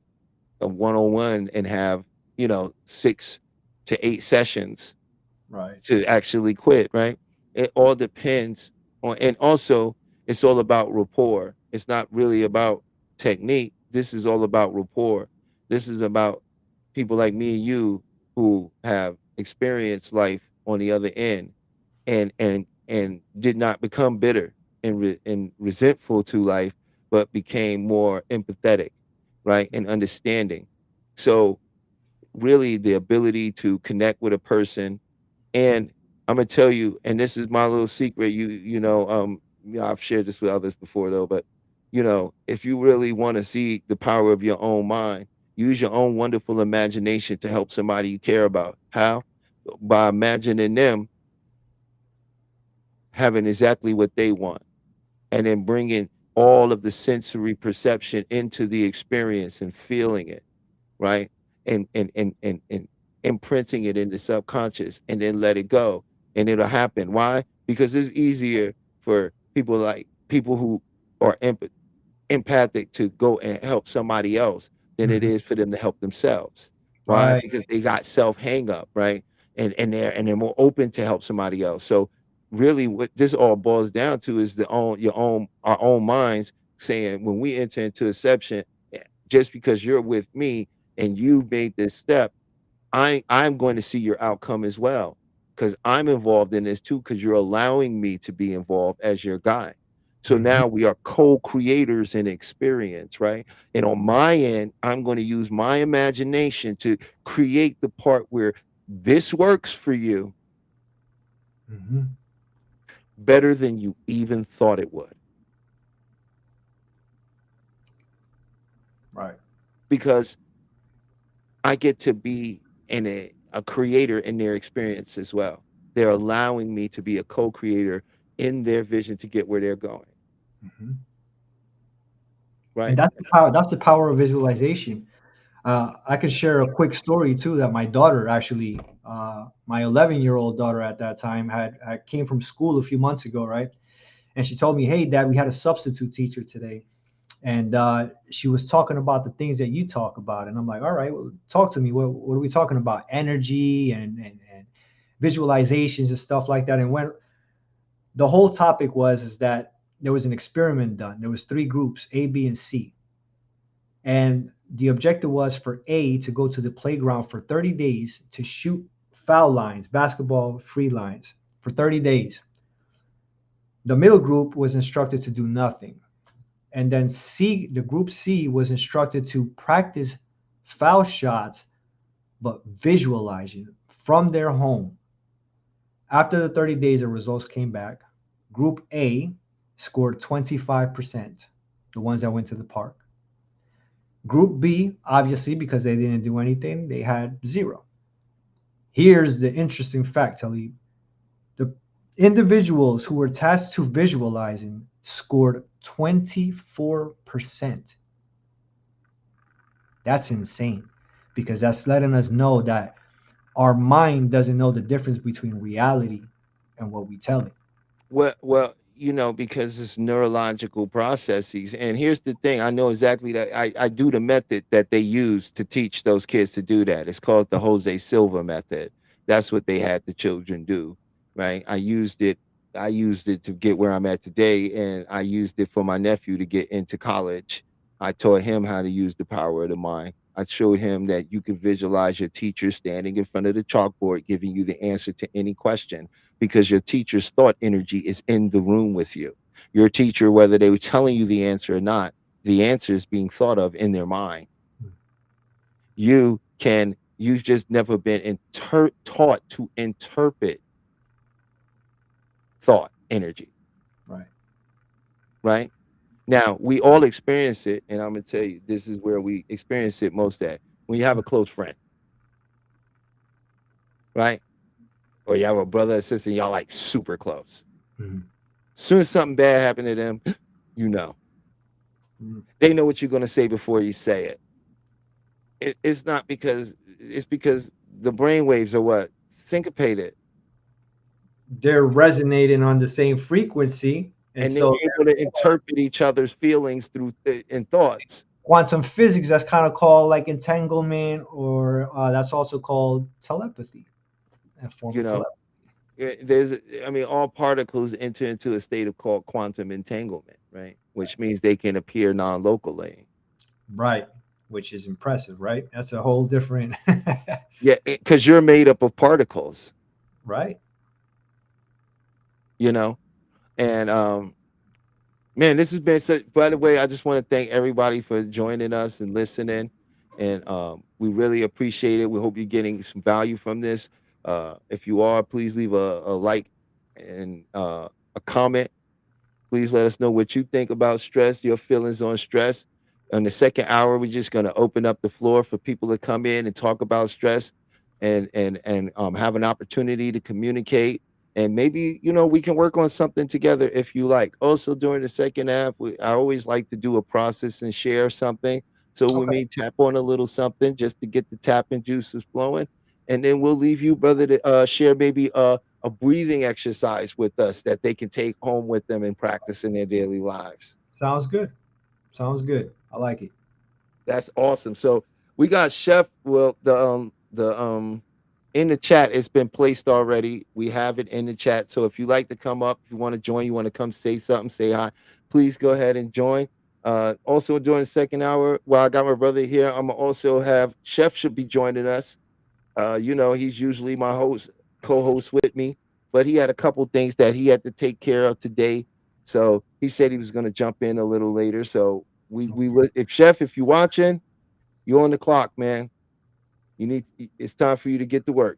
a one-on-one and have 6 to 8 sessions Right. to actually quit, right? It all depends on, and also it's all about rapport. It's not really about technique. This is all about rapport. This is about people like me and you who have experienced life on the other end and did not become bitter and resentful to life, but became more empathetic, right, and understanding. So really the ability to connect with a person. And I'm gonna tell you, and this is my little secret. I've shared this with others before though, but if you really want to see the power of your own mind, use your own wonderful imagination to help somebody you care about. How? By imagining them having exactly what they want, and then bringing all of the sensory perception into the experience and feeling it, right? And imprinting it in the subconscious and then let it go. And it'll happen. Why? Because it's easier for people who are empathic to go and help somebody else than it Mhm. is for them to help themselves. Why? Right. Because they got self hang up, right? And they're more open to help somebody else. So really what this all boils down to is our own minds saying when we enter into a session, just because you're with me and you made this step, I'm going to see your outcome as well, because I'm involved in this too, because you're allowing me to be involved as your guide. So Mhm. now we are co-creators in experience, right? And on my end, I'm going to use my imagination to create the part where this works for you Mhm. better than you even thought it would. because I get to be a creator in their experience as well. They're allowing me to be a co-creator in their vision to get where they're going. Mhm. And Right. that's the power. That's the power of visualization. I could share a quick story too that my daughter actually, my 11-year-old daughter at that time had came from school a few months ago, right? And she told me, "Hey, Dad, we had a substitute teacher today, and she was talking about the things that you talk about." And I'm like, "All right, well, talk to me. What are we talking about? Energy and visualizations and stuff like that." And when the whole topic was is that there was an experiment done. There was three groups, A, B, and C, and the objective was for A to go to the playground for 30 days to shoot foul lines, basketball free lines for 30 days. The middle group was instructed to do nothing. And then C, the group C was instructed to practice foul shots, but visualizing from their home. After the 30 days, the results came back. Group A scored 25%, the ones that went to the park. Group B, obviously, because they didn't do anything, they had zero. Here's the interesting fact, Talib. The individuals who were tasked to visualizing scored 24%. That's insane because that's letting us know that our mind doesn't know the difference between reality and what we tell it. Well, because it's neurological processes. And here's the thing, I know exactly that I do the method that they use to teach those kids to do that. It's called the Jose Silva method. That's what they had the children do, right? I used it to get where I'm at today, and I used it for my nephew to get into college. I taught him how to use the power of the mind. I showed him that you can visualize your teacher standing in front of the chalkboard giving you the answer to any question, because your teacher's thought energy is in the room with you. Your teacher, whether they were telling you the answer or not, the answer is being thought of in their mind. You've just never been taught to interpret thought energy, Right. right? Now, we all experience it, and I'm going to tell you, this is where we experience it most at when you have a close friend, right? Or you have a brother or sister, and y'all like super close. Mhm. As soon as something bad happened to them, you know. Mhm. They know what you're going to say before you say it. It's not because it's because the brain waves are what syncopated, They're resonating on the same frequency. And and they're so able to interpret each other's feelings through in thoughts. quantum physics, that's kind of called like entanglement, or that's also called telepathy, a form You of know, telepathy. all particles enter into a state of called quantum entanglement, right? Which means they can appear non-locally. Right. Which is impressive, right? That's a whole different. Yeah, because you're made up of particles, Right. you know, and man, this has been such. By the way, I just want to thank everybody for joining us and listening, and we really appreciate it. We hope you're getting some value from this. If you are, please leave a like and a comment. Please let us know what you think about stress, your feelings on stress. In the second hour, we're just going to open up the floor for people to come in and talk about stress, and have an opportunity to communicate. And maybe we can work on something together if you like. Also, during the second half, I always like to do a process and share something. So we Okay. may tap on a little something just to get the tapping juices flowing, and then we'll leave you, brother, to share maybe a breathing exercise with us that they can take home with them and practice in their daily lives. Sounds good. Sounds good. I like it. That's awesome. So we got Chef. Well, the in the chat, it's been placed already. We have it in the chat. So if you like to come up, if you want to join, you want to come say something, say hi, please go ahead and join. Also during the second hour, while I got my brother here, I'm gonna also have Chef should be joining us. He's usually my co-host with me, but he had a couple things that he had to take care of today. So he said he was going to jump in a little later. So if Chef, if you're watching, you're on the clock, man. It's time for you to get to work.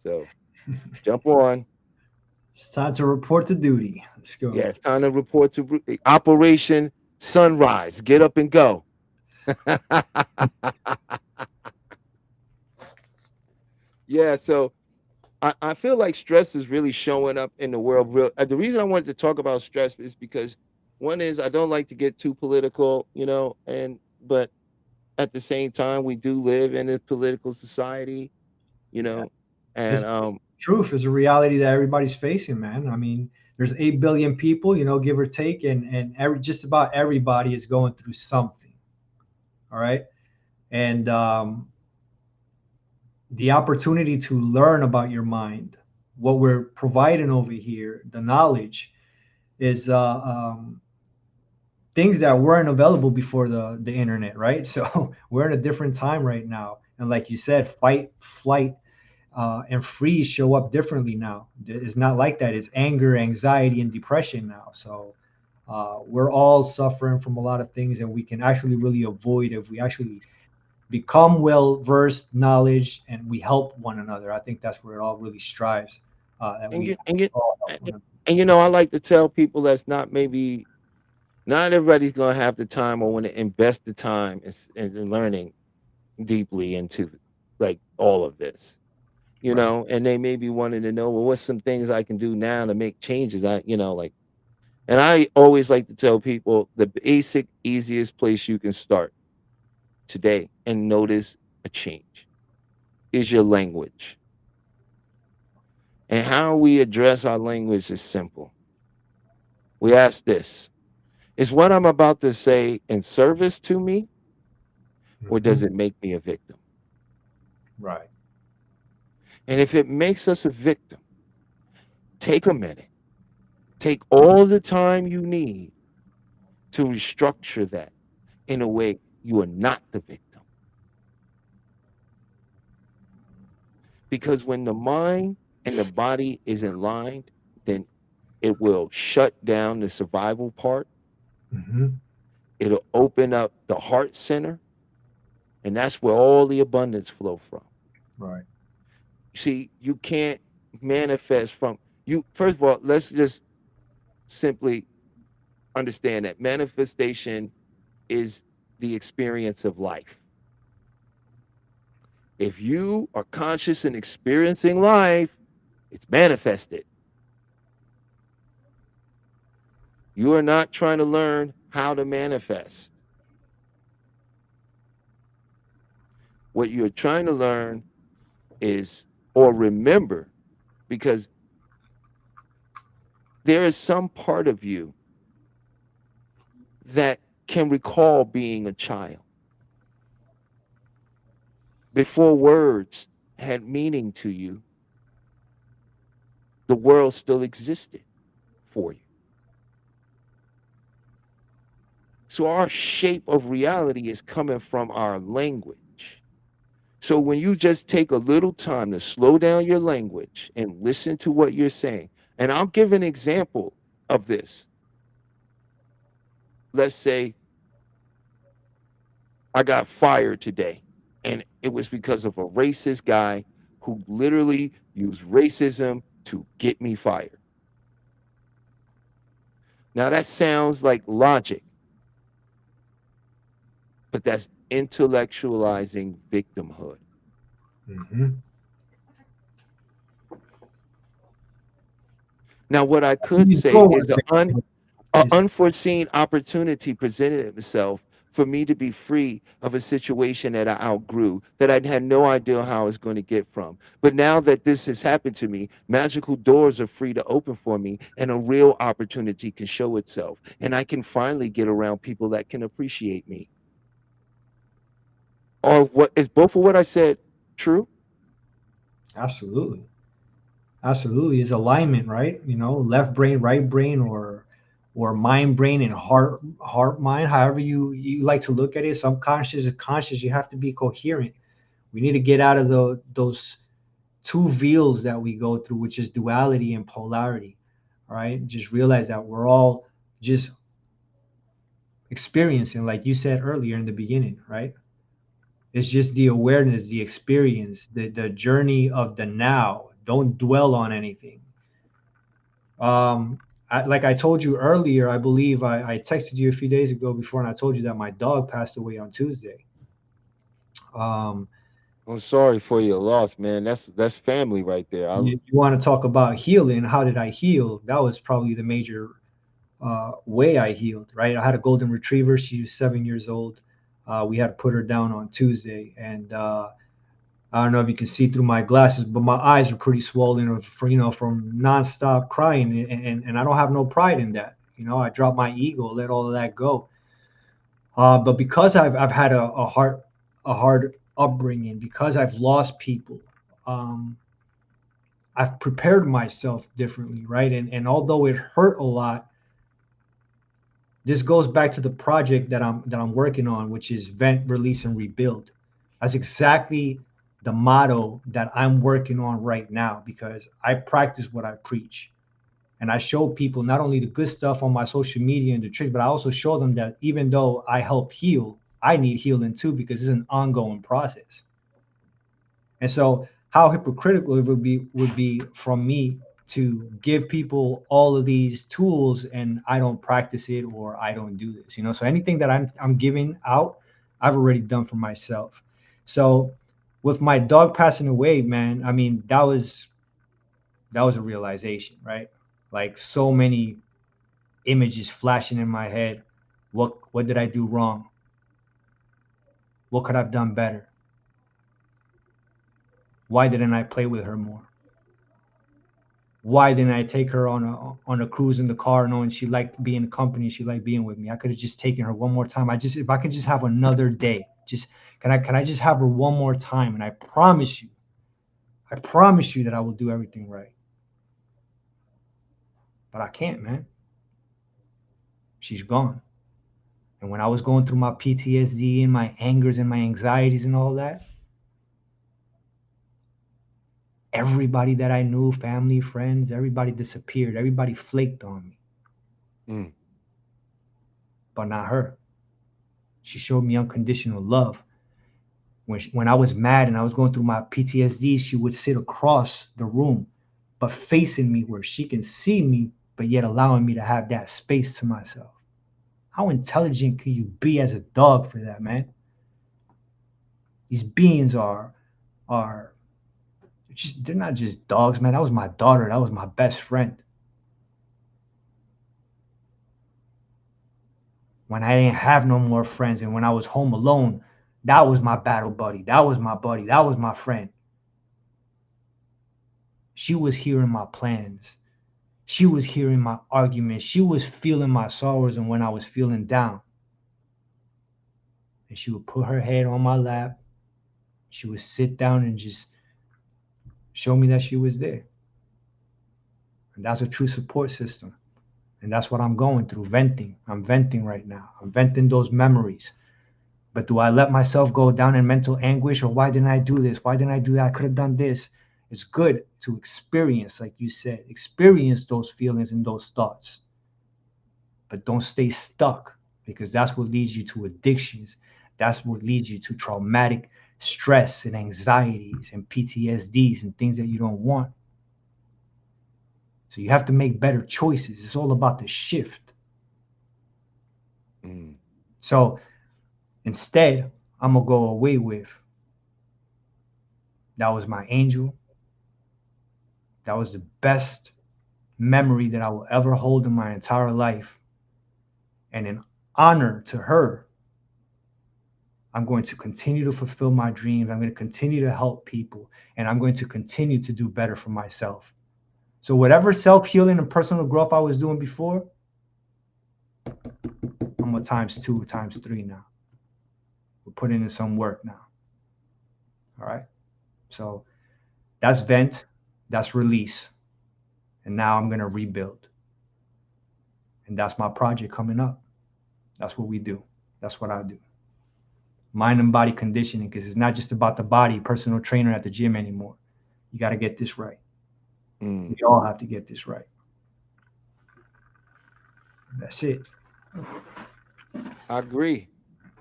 So jump on. It's time to report to duty. Let's go. Yeah, it's time to report to Operation Sunrise. Get up and go. Yeah, so I feel like stress is really showing up in the world. The reason I wanted to talk about stress is because one is I don't like to get too political, and but at the same time we do live in a political society, you Yeah. know, This and truth is a reality that everybody's facing, man. I mean, there's 8 billion people, give or take, and just about everybody is going through something. All right. And the opportunity to learn about your mind, what we're providing over here, the knowledge is things that weren't available before the internet, right? So we're in a different time right now. And like you said, fight, flight, and freeze show up differently now. It's not like that. It's anger, anxiety, and depression now. So we're all suffering from a lot of things, and we can actually really avoid if we actually become well versed, knowledge, and we help one another. I think that's where it all really strives. That and we you and you all help and, one another. I like to tell people that's not everybody's gonna have the time or want to invest the time in learning deeply into like all of this. Right. And they may be wanting to know, well, what's some things I can do now to make changes? And I always like to tell people the basic, easiest place you can start today and notice a change is your language. And how we address our language is simple. We ask this: is what I'm about to say in service to me, or does Mhm. it make me a victim? Right. And if it makes us a victim, take a minute, take all the time you need to restructure that in a way you are not the victim. Because when the mind and the body is in line, then it will shut down the survival part. Hmm. It'll open up the heart center, and that's where all the abundance flow from. Right. See, you can't manifest from you. First of all, let's just simply understand that manifestation is the experience of life. If you are conscious and experiencing life, it's manifested. You are not trying to learn how to manifest. What you're trying to learn is, or remember, because there is some part of you that can recall being a child before words had meaning to you. The world still existed for you. So our shape of reality is coming from our language. So when you just take a little time to slow down your language and listen to what you're saying, and I'll give an example of this. Let's say I got fired today, and it was because of a racist guy who literally used racism to get me fired. Now that sounds like logic, but that's intellectualizing victimhood. Hmm. Now, what I could Moving say is forward, a is unforeseen opportunity presented itself for me to be free of a situation that I outgrew, that I had no idea how I was going to get from. But now that this has happened to me, magical doors are free to open for me, and a real opportunity can show itself. And I can finally get around people that can appreciate me. Or what is both of what I said true? absolutely, absolutely is alignment, right? Left brain, right brain, or mind brain and heart mind, however you like to look at it, subconscious and conscious. You have to be coherent. We need to get out of those two veils that we go through, which is duality and polarity. All right, just realize that we're all just experiencing, like you said earlier in the beginning, right? It's just the awareness, the experience, the journey of the now. Don't dwell on anything. like I told you earlier, I believe I texted you a few days ago before, and I told you that my dog passed away on Tuesday. Um, I'm sorry for your loss, man. That's family right there. you want to talk about healing? How did I heal? That was probably the major way I healed. Right, I had a golden retriever. She was 7 years old. We had to put her down on Tuesday, and I don't know if you can see through my glasses, but my eyes are pretty swollen for from nonstop crying, and I don't have no pride in that. I dropped my ego, let all of that go. But because I've had a hard upbringing, because I've lost people, um, I've prepared myself differently, right? And although it hurt a lot, this goes back to the project that I'm working on, which is vent, release, and rebuild. That's exactly the motto that I'm working on right now, because I practice what I preach. And I show people not only the good stuff on my social media and the tricks, but I also show them that even though I help heal, I need healing too, because it's an ongoing process. And so, how hypocritical it would be from me to give people all of these tools and I don't practice it, or I don't do this. So anything that I'm giving out, I've already done for myself. So with my dog passing away, man, I mean, that was a realization, right? Like, so many images flashing in my head. What did I do wrong? What could I've done better? Why didn't I play with her more? Why didn't I take her on a cruise in the car, knowing she liked being company, she liked being with me? I could have just taken her one more time. If I could just have another day, just can I just have her one more time? And I promise you that I will do everything right. But I can't, man. She's gone. And when I was going through my PTSD and my angers and my anxieties and all that, everybody that I knew, family, friends, everybody disappeared. Everybody flaked on me, Mm, but not her. She showed me unconditional love. When I was mad and I was going through my PTSD, she would sit across the room, but facing me where she can see me, but yet allowing me to have that space to myself. How intelligent can you be as a dog for that, man? These beings are they're not just dogs, man. That was my daughter. That was my best friend. When I didn't have no more friends and when I was home alone, that was my battle buddy. That was my buddy. That was my friend. She was hearing my plans. She was hearing my arguments. She was feeling my sorrows and when I was feeling down. And she would put her head on my lap. She would sit down and just show me that she was there. And that's a true support system. And that's what I'm going through, venting. I'm venting right now. I'm venting those memories. But do I let myself go down in mental anguish, or why didn't I do this? Why didn't I do that? I could have done this. It's good to experience, like you said, experience those feelings and those thoughts, but don't stay stuck, because that's what leads you to addictions. That's what leads you to traumatic stress and anxieties and PTSDs and things that you don't want. So you have to make better choices. It's all about the shift. mm, So instead, I'm going to go away with that was my angel. That was the best memory that I will ever hold in my entire life. And in honor to her, I'm going to continue to fulfill my dreams. I'm going to continue to help people, and I'm going to continue to do better for myself. So, whatever self healing and personal growth I was doing before, I'm a times two, times three now. We're putting in some work now. All right. So, that's vent, that's release. And now I'm going to rebuild. And that's my project coming up. That's what we do. That's what I do. Mind and body conditioning, because it's not just about the body, personal trainer at the gym anymore. You got to get this right. mm. We all have to get this right. That's it. I agree.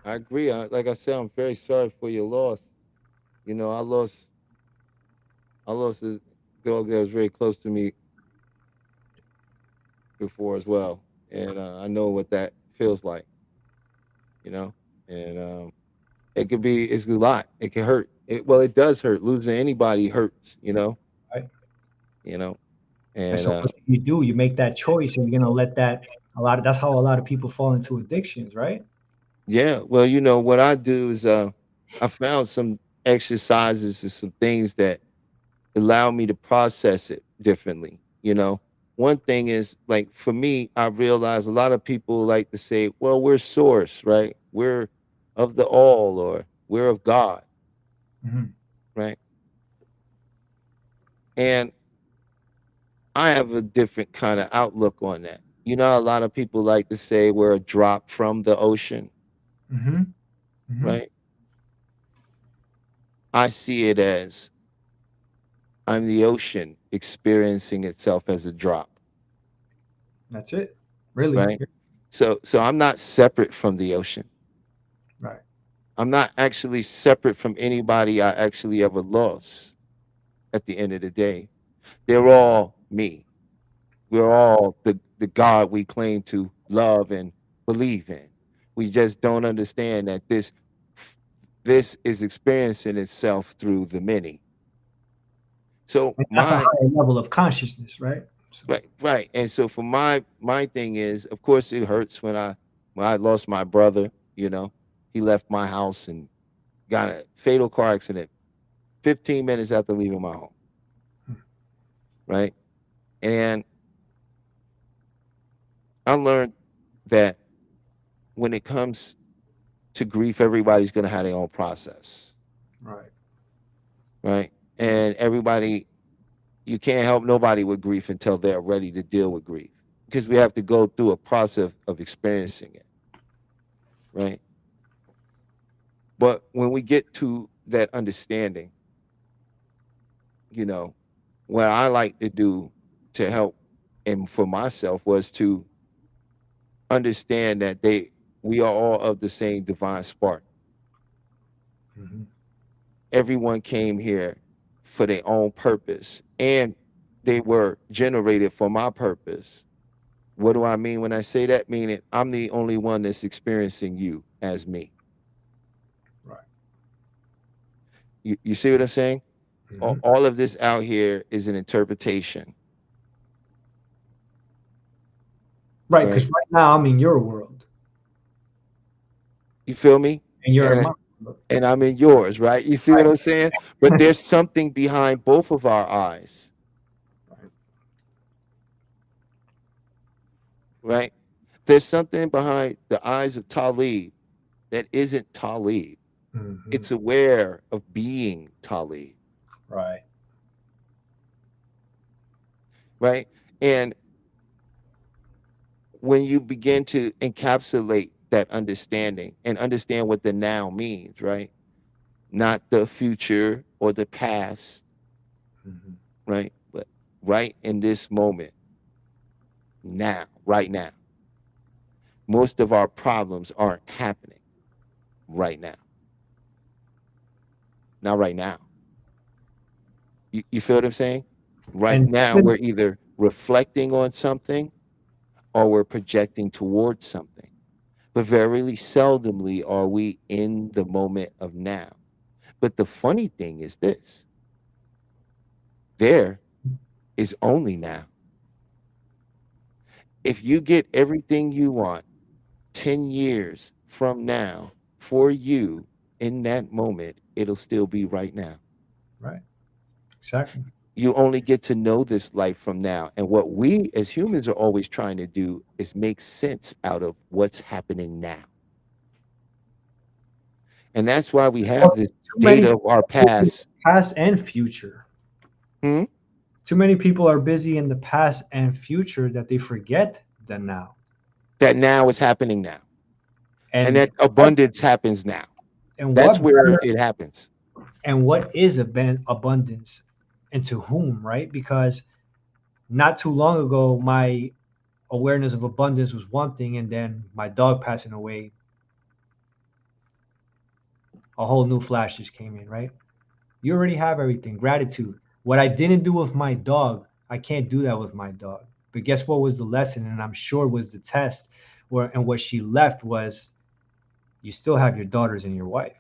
I agree. Like I said, I'm very sorry for your loss. I lost a dog that was very close to me before as well, and I know what that feels like, you know. And it could be it's a lot. It can hurt. Well, it does hurt. Losing anybody hurts, Right. you know. And And so what you do, you make that choice, and you're gonna let that that's how a lot of people fall into addictions, right? yeah, well, what I do is I found some exercises and some things that allow me to process it differently. One thing is like for me, I realize a lot of people like to say, well, we're source, right? We're of the all, or we're of God, Hmm. right? And I have a different kind of outlook on that. A lot of people like to say we're a drop from the ocean, Hmm. Hmm. right? I see it as I'm the ocean experiencing itself as a drop, That's it. Really. right? So I'm not separate from the ocean. Right. I'm not actually separate from anybody I actually ever lost at the end of the day. They're all me. We're all the God we claim to love and believe in. We just don't understand that this is experiencing itself through the many. So And that's a my higher level of consciousness, right? So, right. And so for my thing is, of course, it hurts when I lost my brother. He left my house and got a fatal car accident 15 minutes after leaving my home. Right. And I learned that when it comes to grief, everybody's going to have their own process. right. Right. And you can't help nobody with grief until they're ready to deal with grief, because we have to go through a process of experiencing it. Right. But when we get to that understanding, you know, what I like to do to help and for myself was to understand that we are all of the same divine spark. Hmm. Everyone came here for their own purpose, and they were generated for my purpose. What do I mean when I say that? Meaning I'm the only one that's experiencing you as me. Right. You see what I'm saying? Hmm. All of this out here is an interpretation, Right. Because right? right now I'm in your world, You feel me? and you're in And my world. and I'm in yours, right? You see what I'm saying? But there's something behind both of our eyes, Right. right? There's something behind the eyes of Talib that isn't Talib. Hmm. It's aware of being Talib, Right. right? And when you begin to encapsulate that understanding and understand what the now means, right? Not the future or the past, Hmm. right? But right in this moment, now, right now. Most of our problems aren't happening right now. Not right now. You feel what I'm saying? Right And now, we're either reflecting on something or we're projecting towards something. But very seldomly are we in the moment of now. But the funny thing is this: there is only now. If you get everything you want 10 years from now for you in that moment, it'll still be right now. right. Exactly. You only get to know this life from now. And what we as humans are always trying to do is make sense out of what's happening now. And that's why we have Well, this too many data of our people in the past. past and future. Hmm? Too many people are busy in the past and future that they forget the now. That now is happening now. And And that abundance happens now. and That's what where better it happens. and what is abundance and to whom, right? Because not too long ago, my awareness of abundance was one thing, and then my dog passing away, a whole new flash just came in, right? You already have everything. Gratitude. What I didn't do with my dog, I can't do that with my dog. But guess what was the lesson? And I'm sure was the test, and what she left was, you still have your daughters and your wife.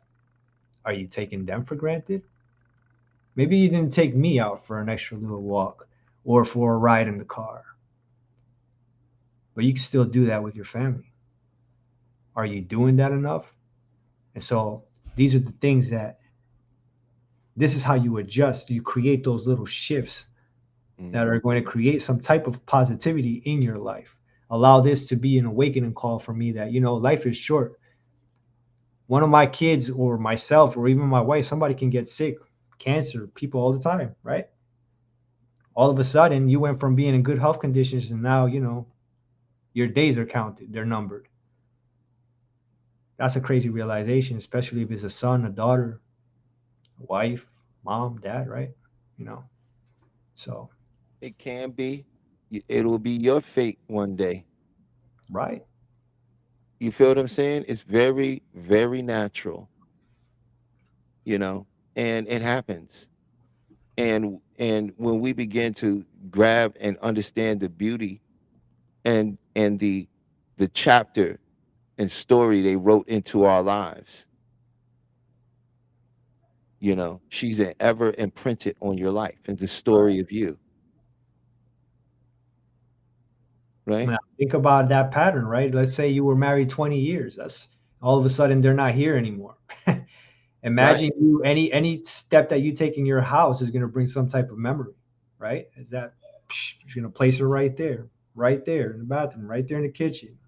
Are you taking them for granted? Maybe you didn't take me out for an extra little walk or for a ride in the car, but you can still do that with your family. Are you doing that enough? And so these are the things that, this is how you adjust. You create those little shifts that are going to create some type of positivity in your life. Allow this to be an awakening call for me that, life is short. One of my kids or myself or even my wife, somebody can get sick, cancer, people all the time, right? All of a sudden, you went from being in good health conditions and now, your days are counted, they're numbered. That's a crazy realization, especially if it's a son, a daughter, a wife, mom, dad, right? So. It can be. It'll be your fate one day. Right. You feel what I'm saying? It's very, very natural, and it happens. And when we begin to grab and understand the beauty and the chapter and story they wrote into our lives, she's an ever imprinted on your life and the story of you. Right? Now, think about that pattern, right? Let's say you were married 20 years. That's all of a sudden they're not here anymore. Imagine you, any step that you take in your house is going to bring some type of memory, right? Is that you're going to place her right there in the bathroom, right there in the kitchen.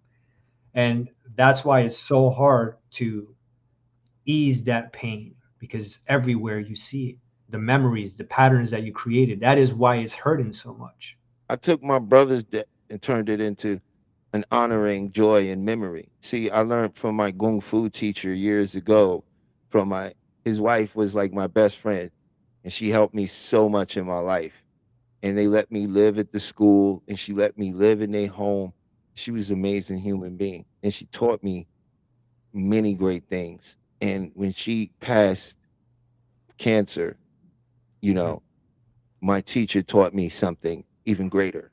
And that's why it's so hard to ease that pain, because everywhere you see it, the memories, the patterns that you created, that is why it's hurting so much. I took my brother's death and turned it into an honoring joy and memory. See, I learned from my Kung Fu teacher years ago. His wife was like my best friend, and she helped me so much in my life. And they let me live at the school, and she let me live in their home. She was an amazing human being, and she taught me many great things. And when she passed cancer, my teacher taught me something even greater.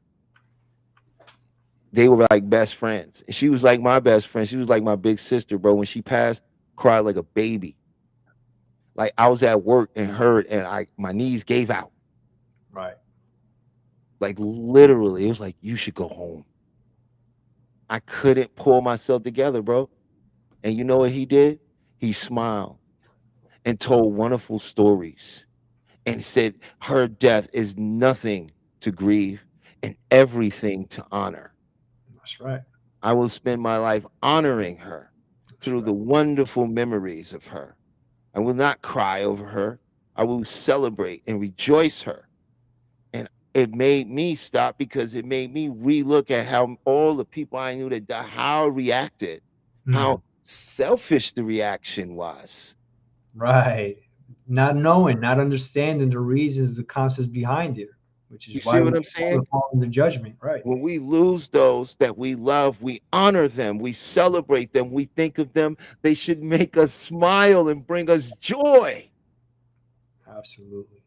They were like best friends. She was like my best friend. She was like my big sister, bro. When she passed, cried like a baby. Like I was at work and heard, and my knees gave out. Right. Like literally, it was like, you should go home. I couldn't pull myself together, bro. And you know what he did? He smiled and told wonderful stories and said her death is nothing to grieve and everything to honor. That's right. I will spend my life honoring her through the wonderful memories of her. I will not cry over her. I will celebrate and rejoice her. And it made me stop, because it made me relook at how all the people I knew that died, how I reacted, how selfish the reaction was. Right. Not knowing, not understanding the reasons, the concepts behind it, which is You why see what I'm saying? following the judgment. Right. When we lose those that we love, we honor them, we celebrate them, we think of them. They should make us smile and bring us joy. Absolutely.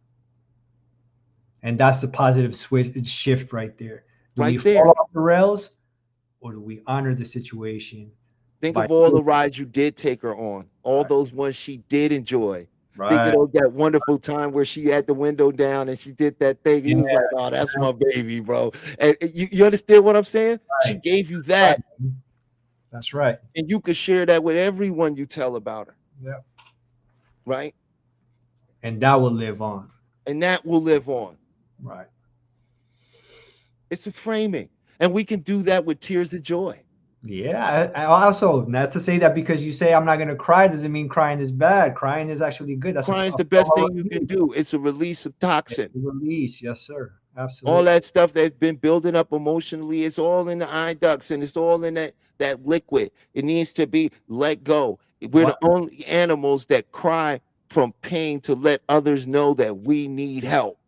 And that's the positive shift right there. Do right we there. fall off the rails, or do we honor the situation? Think of all the rides you did take her on, all those ones she did enjoy. Think of that wonderful time where she had the window down and she did that thing. He was like, "Oh, that's my baby, bro." And you understand what I'm saying? She gave you that. That's right. And you could share that with everyone you tell about her. Yeah. Right? And that will live on. And that will live on. Right. It's a framing. And we can do that with tears of joy. Yeah. I also, not to say that because you say I'm not going to cry doesn't mean crying is bad. Crying is actually good. That's crying is the best thing you can do. It's a release of toxin. Release, yes, sir. Absolutely. All that stuff that's been building up emotionally, it's all in the eye ducts and it's all in that liquid. It needs to be let go. We're the only animals that cry from pain to let others know that we need help.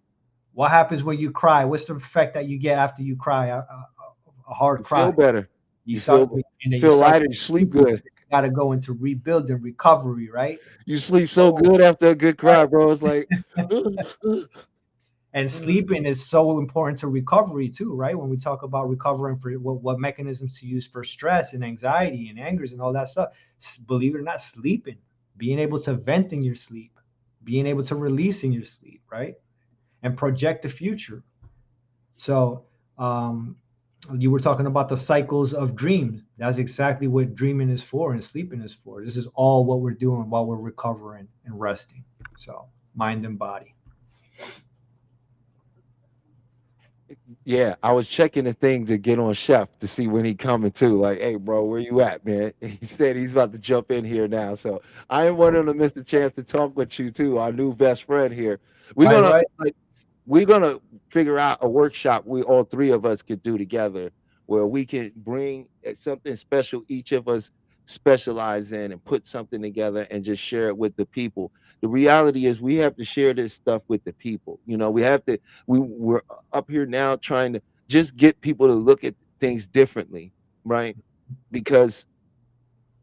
What happens when you cry? What's the effect that you get after you cry? A hard cry. Feel better. You feel lighter. You sleep good. You got to go into rebuild and recovery, right? You sleep so good after a good cry, bro. It's like, And sleeping is so important to recovery too, right? When we talk about recovering for what mechanisms to use for stress and anxiety and angers and all that stuff, believe it or not, sleeping, being able to vent in your sleep, being able to release in your sleep, right? And project the future. So you were talking about the cycles of dreams. That's exactly what dreaming is for and sleeping is for. This is all what we're doing while we're recovering and resting. So mind and body. Yeah, I was checking the thing to get on Chef to see when he coming too. Like, hey, bro, where you at, man? He said he's about to jump in here now, so I didn't want him to miss the chance to talk with you too, our new best friend here. We're Right, gonna right. like, we're gonna figure out a workshop we all three of us could do together, where we can bring something special each of us specialize in and put something together and just share it with the people. The reality is we have to share this stuff with the people. We have to we're up here now trying to just get people to look at things differently, right? Because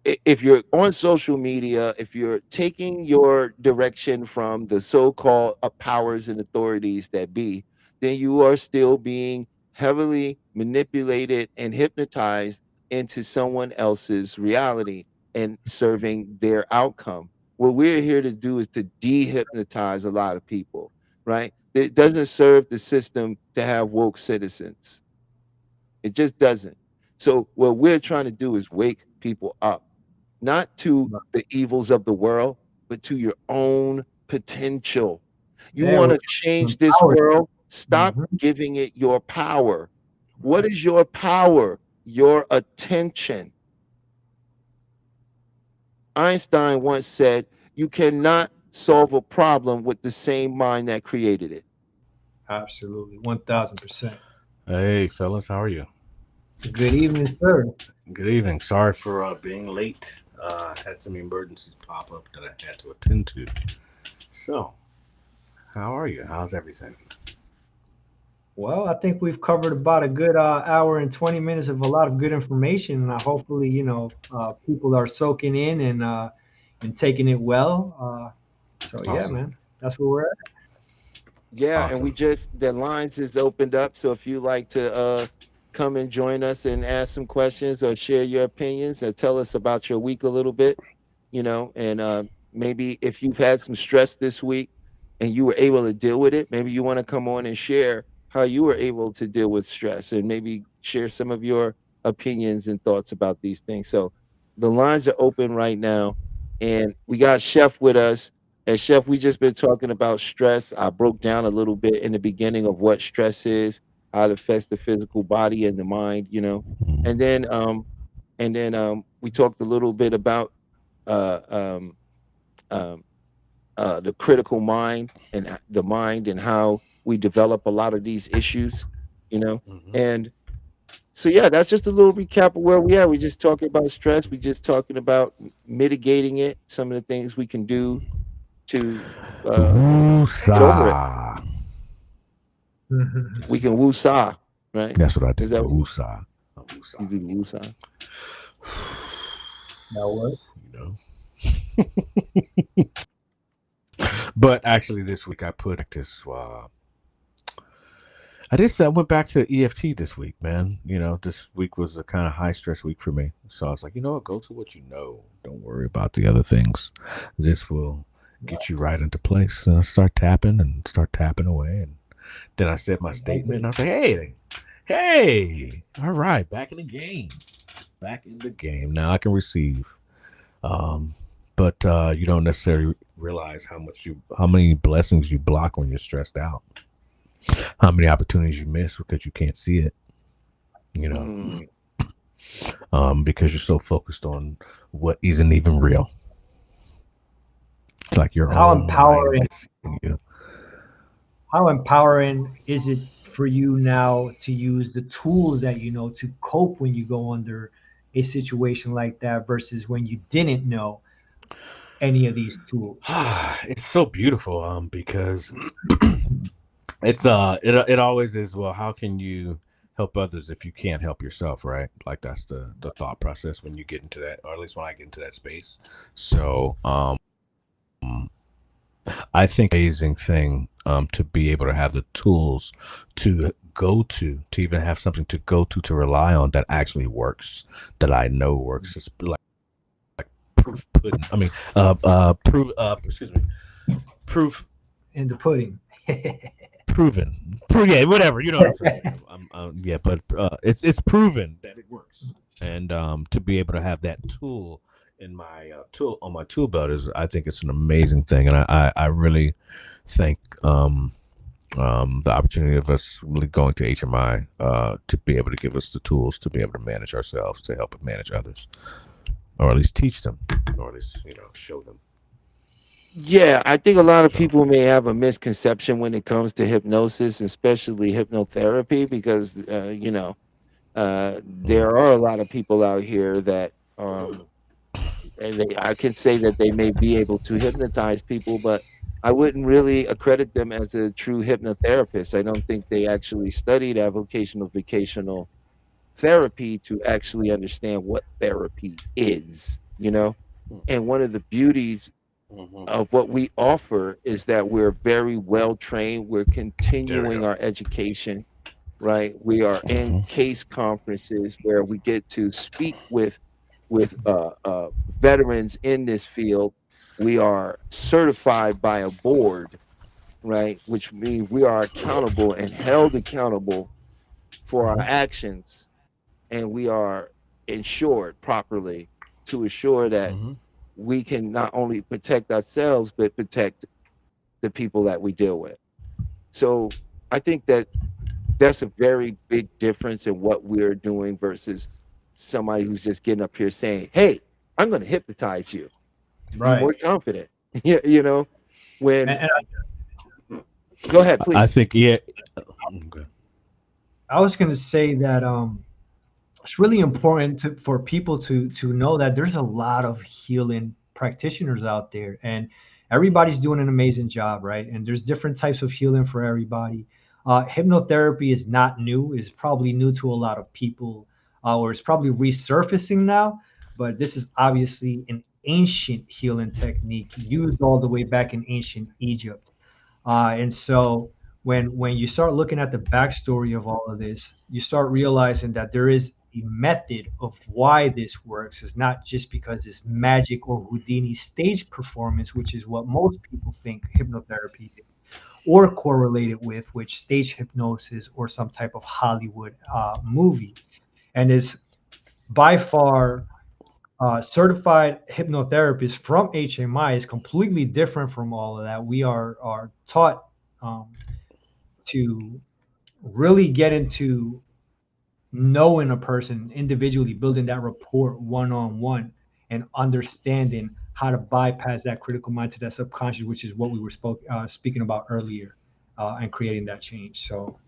if you're on social media, if you're taking your direction from the so-called powers and authorities that be, then you are still being heavily manipulated and hypnotized into someone else's reality and serving their outcome. What we're here to do is to dehypnotize a lot of people, right? It doesn't serve the system to have woke citizens. It just doesn't. So what we're trying to do is wake people up, not to the evils of the world, but to your own potential. You There want we to change this empowered. world? Stop Mhm. giving it your power. What is your power? Your attention. Einstein once said, you cannot solve a problem with the same mind that created it. Absolutely, 1,000%. Hey, fellas, how are you? Good evening, sir. Good evening. Sorry for being late. Had some emergencies pop up that I had to attend to. So, how are you? How's everything? Well, I think we've covered about a good hour and 20 minutes of a lot of good information, and hopefully, people are soaking in and taking it well. So yeah, Awesome. man, that's where we're at. Yeah, and we Awesome. just the lines is opened up. So if you like to come and join us and ask some questions or share your opinions or tell us about your week a little bit, and maybe if you've had some stress this week and you were able to deal with it, maybe you want to come on and share how you were able to deal with stress and maybe share some of your opinions and thoughts about these things. So the lines are open right now, and we got Chef with us. And Chef, we just been talking about stress. I broke down a little bit in the beginning of what stress is, how it affects the physical body and the mind, and then we talked a little bit about uh, um, um, the critical mind and the mind and how we develop a lot of these issues, you know. Hmm. And so yeah, that's just a little recap of where we are. We just talking about stress. We just talking about mitigating it. Some of the things we can do to get over it. Woosa. We can woo-saw, right? That's what I do. Is that what Woosa. you Woosa. do? Woo-saw. That works. You know. But actually, this week I put practice. I went back to EFT this week, man. This week was a kind of high stress week for me. So I was like, you know what? Go to what you know. Don't worry about the other things. This will get you right into place. And I start tapping away. And then I said my statement and I was like, hey, all right, back in the game. Back in the game. Now I can receive. Um, but you don't necessarily realize how many blessings you block when you're stressed out. How many opportunities you miss because you can't see it, you know, Mm. because you're so focused on what isn't even real. It's like your How own mind empowering deceiving you. how empowering is it for you now to use the tools that you know to cope when you go under a situation like that versus when you didn't know any of these tools? It's so beautiful, because it always is. Well, how can you help others if you can't help yourself, right? Like that's the thought process when you get into that, or at least when I get into that space. So, I think amazing thing to be able to have the tools to go to even have something to go to rely on that actually works, that I know works. It's like proof pudding. I mean, proof. Excuse me, proof In the pudding. proven. Yeah, whatever. You know what I'm trying to say. Yeah, but it's proven that it works, and to be able to have that tool in my tool on my tool belt is, I think it's an amazing thing, and I really thank the opportunity of us really going to HMI to be able to give us the tools to be able to manage ourselves, to help manage others, or at least teach them, or at least show them. Yeah, I think a lot of So. people may have a misconception when it comes to hypnosis, especially hypnotherapy, because there are a lot of people out here that and I can say that they may be able to hypnotize people, but I wouldn't really accredit them as a true hypnotherapist. I don't think they actually studied avocational vocational therapy to actually understand what therapy is, you know? And one of the beauties Mhm. of what we offer is that we're very well trained. We're There we continuing go. our education, right? We are in Mhm. case conferences where we get to speak with veterans in this field. We are certified by a board, right? Which means we are accountable and held accountable for our Mhm. actions, and we are insured properly to assure that Mhm. we can not only protect ourselves but protect the people that we deal with. So I think that that's a very big difference in what we're doing versus somebody who's just getting up here saying, "Hey, I'm going to hypnotize you to be Right. more confident." Yeah, when And go ahead, I please. think, yeah. Okay. I was going to say that it's really important for people to know that there's a lot of healing practitioners out there, and everybody's doing an amazing job, right? And there's different types of healing for everybody. Hypnotherapy is not new; is probably new to a lot of people, or it's probably resurfacing now. But this is obviously an ancient healing technique used all the way back in ancient Egypt. And so when you start looking at the backstory of all of this, you start realizing that there is a method of why this works. It's not just because it's magic or Houdini stage performance, which is what most people think hypnotherapy is, or correlated with which stage hypnosis or some type of Hollywood movie. And it's by far certified hypnotherapist from HMI is completely different from all of that. We are taught um, to really get into knowing a person individually, building that rapport one on one, and understanding how to bypass that critical mind to that subconscious, which is what we were speaking about earlier, and creating that change. So,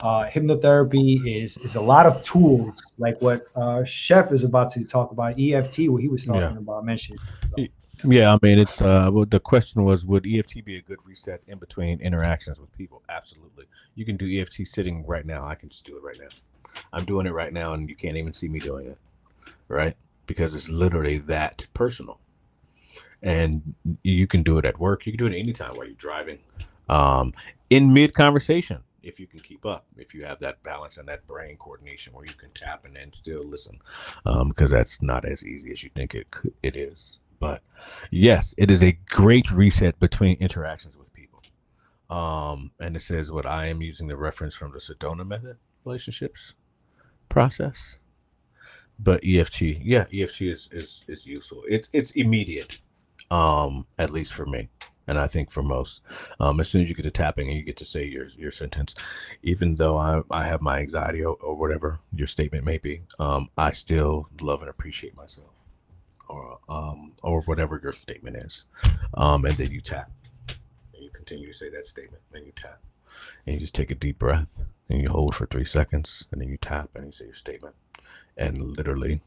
hypnotherapy is a lot of tools, like what Chef is about to talk about, EFT, what he was Yeah. talking about, mentioning. So, Y- Yeah, I mean, it's well, the question was, would EFT be a good reset in between interactions with people? Absolutely. You can do EFT sitting right now. I can just do it right now. I'm doing it right now, and you can't even see me doing it, right? Because it's literally that personal. And you can do it at work. You can do it anytime while you're driving, um, in mid conversation, if you can keep up, if you have that balance and that brain coordination where you can tap and then still listen, because that's not as easy as you think it is. But yes, it is a great reset between interactions with people. And it says what I am using the reference from the Sedona method relationships process. But EFT, yeah, EFT is useful. It's immediate, at least for me, and I think for most. As soon as you get to tapping and you get to say your sentence, even though I have my anxiety, or whatever your statement may be, I still love and appreciate myself, or whatever your statement is, and then you tap and you continue to say that statement, and you tap and you just take a deep breath and you hold for 3 seconds, and then you tap and you say your statement, and literally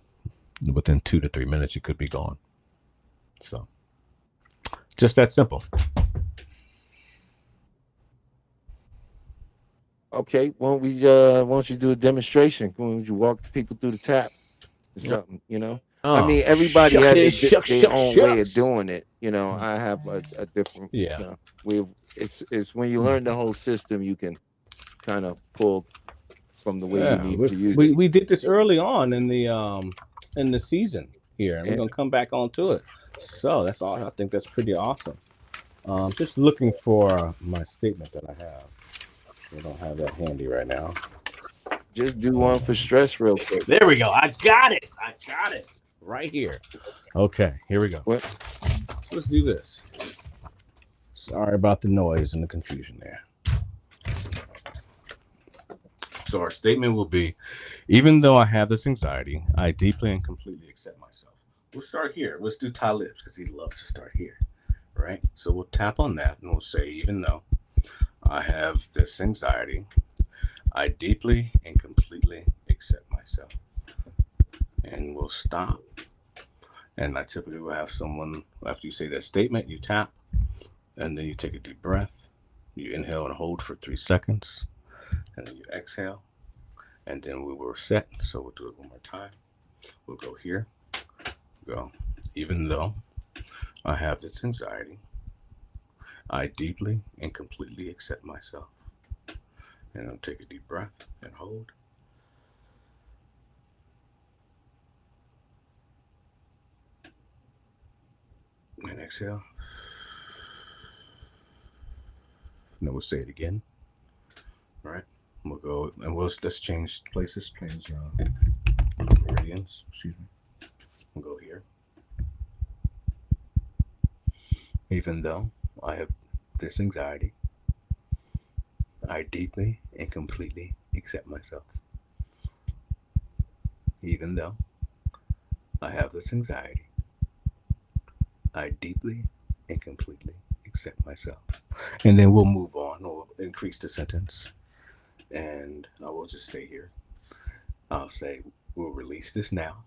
within 2 to 3 minutes you could be gone. So just that simple. Okay, why don't you do a demonstration? Why don't you walk people through the tap or Yep. something? I Oh, mean, everybody shuck it has is, their shucks, own way of shucks. doing it. I have a different, Yeah. you know, way of, it's when you learn the whole system, you can kind of pull from the way you Yeah, need to use it. we did this early on in the season here, and we're And gonna come back onto it. So that's all. I think that's pretty awesome. Just looking for my statement that I have. We don't have that handy right now. just do one for stress real quick. There we go. I got it. I got it right here. Okay, here we go. What? So let's do this. Sorry about the noise and the confusion there. So our statement will be, even though I have this anxiety, I deeply and completely accept myself. We'll start here. Let's do Talib because he loves to start here, right? So we'll tap on that and we'll say, even though I have this anxiety, I deeply and completely accept myself. And we'll stop. And I typically will have someone, after you say that statement, you tap, and then you take a deep breath. You inhale and hold for 3 seconds, and then you exhale, and then we will reset. So we'll do it one more time. We'll go here, go. Even though I have this anxiety, I deeply and completely accept myself. And I'll take a deep breath and hold. And exhale. And then we'll say it again. All right. We'll go and let's change places, change meridians. Excuse me. We'll go here. Even though I have this anxiety, I deeply and completely accept myself. Even though I have this anxiety, I deeply and completely accept myself. And then we'll move on or increase the sentence. And I will just stay here. I'll say, we'll release this now.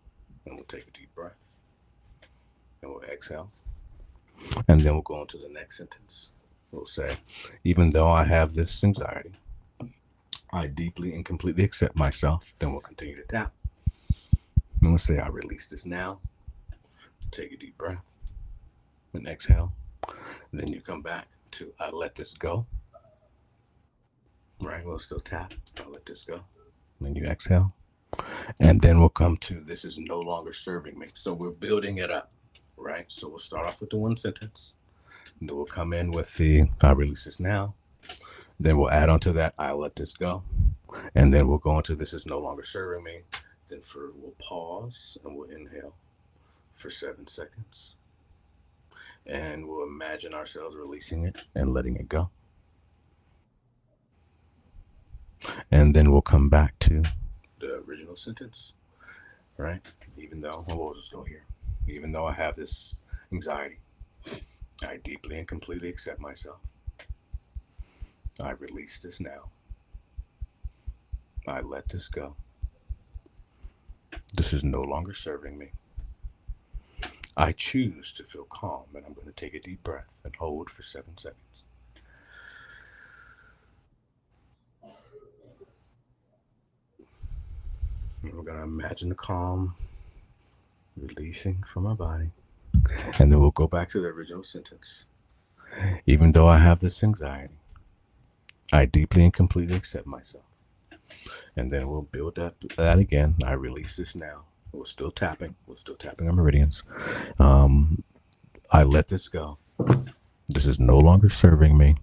And we'll take a deep breath. And we'll exhale. And then we'll go on to the next sentence. We'll say, even though I have this anxiety, I deeply and completely accept myself. Then we'll continue to tap. And we'll say, I release this now. Take a deep breath and exhale. And then you come back to, I let this go. Right? We'll still tap. I let this go. And then you exhale. And then we'll come to, this is no longer serving me. So we're building it up. Right? So we'll start off with the one sentence. And then we'll come in with the, I release this now. Then we'll add on to that, I let this go. And then we'll go into, this is no longer serving me. Then we'll pause and we'll inhale for 7 seconds. And we'll imagine ourselves releasing it and letting it go. And then we'll come back to the original sentence, right? Even though, we'll just go here. Even though I have this anxiety, I deeply and completely accept myself. I release this now. I let this go. This is no longer serving me. I choose to feel calm, and I'm going to take a deep breath and hold for 7 seconds. And we're going to imagine the calm releasing from our body. And then we'll go back to the original sentence. Even though I have this anxiety, I deeply and completely accept myself. And then we'll build that again. I release this now. We're still tapping. We're still tapping our meridians. I let this go. This is no longer serving me.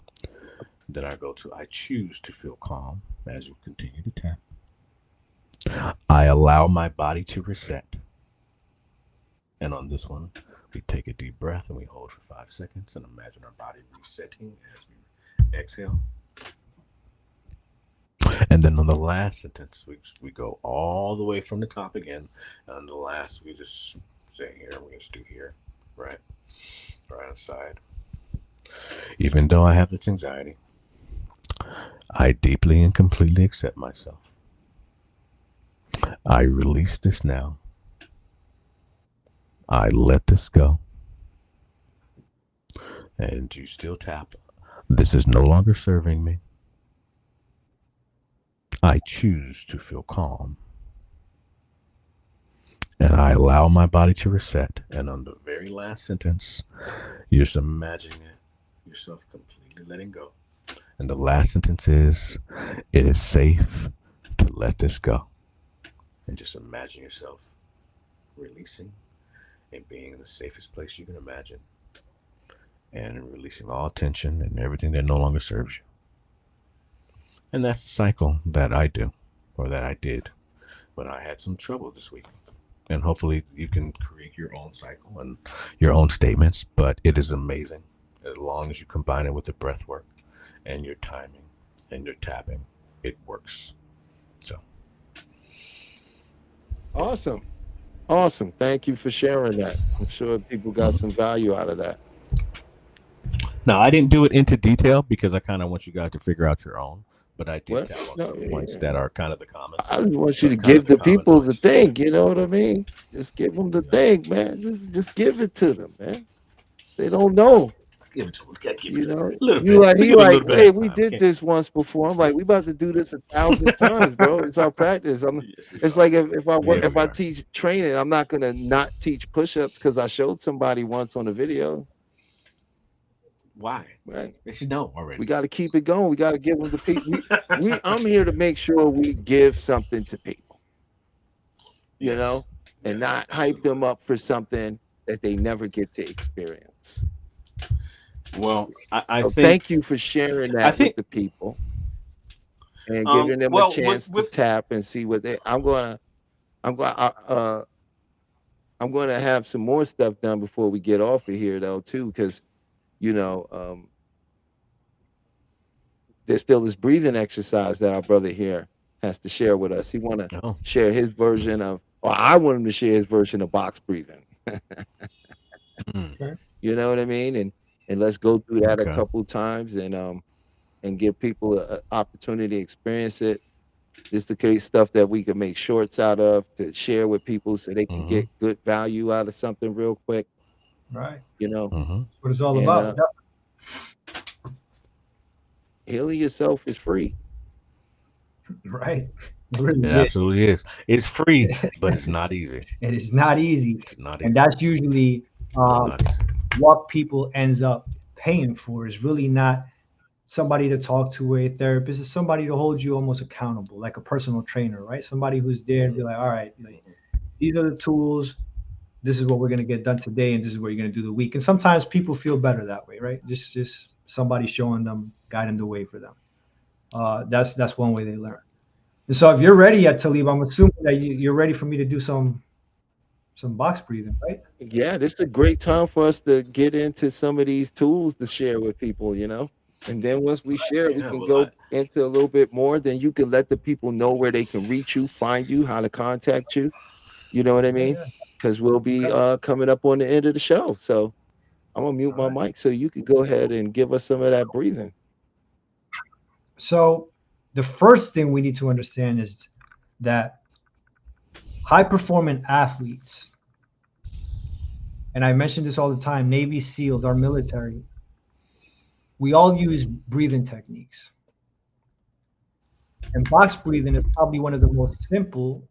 Then I go to, I choose to feel calm as you continue to tap. I allow my body to reset. And on this one, we take a deep breath and we hold for 5 seconds and imagine our body resetting as we exhale. And then on the last sentence, we go all the way from the top again. And on the last, we just say here, we just do here, right? Right on the side. Even though I have this anxiety, I deeply and completely accept myself. I release this now. I let this go. And you still tap. This is no longer serving me. I choose to feel calm. and I allow my body to reset. And on the very last sentence, you're just imagining yourself completely letting go. And the last sentence is, it is safe to let this go. And just imagine yourself releasing and being in the safest place you can imagine, and releasing all tension and everything that no longer serves you. And that's the cycle that I do, or that I did when I had some trouble this week. And hopefully you can create your own cycle and your own statements, but it is amazing as long as you combine it with the breath work and your timing and your tapping, it works. So Awesome. Awesome. Thank you for sharing that. I'm sure people got some value out of that. now I didn't do it into detail because I kind of want you guys to figure out your own, but I did What? tap on No, some points that are kind of the common, I just want you to kind of give the the common people the points. thing. You know what I mean? Just give them the Yeah. thing, man. Just give it to them, man. They don't know. Give it to them. Gotta give it You to them. know, A little you bit. like Let's he give it a like, little bit at hey, a we time. did Okay. this once before. I'm like, we about to do this 1,000 times, bro. It's our practice. Yes, we It's are. like if I work, Yeah, if we I are. teach training, I'm not gonna not teach push-ups because I showed somebody once on a video, Why? right? They should know We already. got to keep it going. We got to give them the people. I'm here to make sure we give something to people, you Yes. know, and Yes. not hype them Absolutely. up for something that they never get to experience. Well, I So think thank you for sharing I that with think the people and giving them a well with chance to tap and see what they. I'm going. I'm going to have some more stuff done before we get off of here, though, too, because you know, there's still this breathing exercise that our brother here has to share with us. He want to oh, share his version of, or I want him to share his version of box breathing. mm, Okay. You know what I mean? And let's go through that a okay. couple times and give people an opportunity to experience it. This is the kind of stuff that we can make shorts out of to share with people so they can Mm-hmm. get good value out of something real quick. Right. You know, Mm-hmm. That's what it's all and about. healing yourself is free. Right. It really It is. absolutely is. It's free, but it's not easy. It is not easy, It's not and easy. that's usually It's uh, not easy. what people ends up paying for. Is really not somebody to talk to, a therapist. It's somebody to hold you almost accountable, like a personal trainer, right? Somebody who's there to be like, all right, like, these are the tools. This is what we're gonna get done today, and this is what you're gonna do the week. And sometimes people feel better that way, right? Just somebody showing them, guiding the way for them. That's one way they learn. And so, if you're ready yet, Talib, I'm assuming that you're ready for me to do some box breathing, right? Yeah, this is a great time for us to get into some of these tools to share with people, you know. And then once we share, we Yeah. can Well, I go into a little bit more. Then you can let the people know where they can reach you, find you, how to contact you. You know what I Yeah, mean? yeah. Because we'll be Okay. coming up on the end of the show. So I'm gonna mute All my right. mic so you can go ahead and give us some of that breathing. So, the first thing we need to understand is that high performing athletes, and I mention this all the time, Navy SEALs, our military, we all use breathing techniques. And box breathing is probably one of the most simple,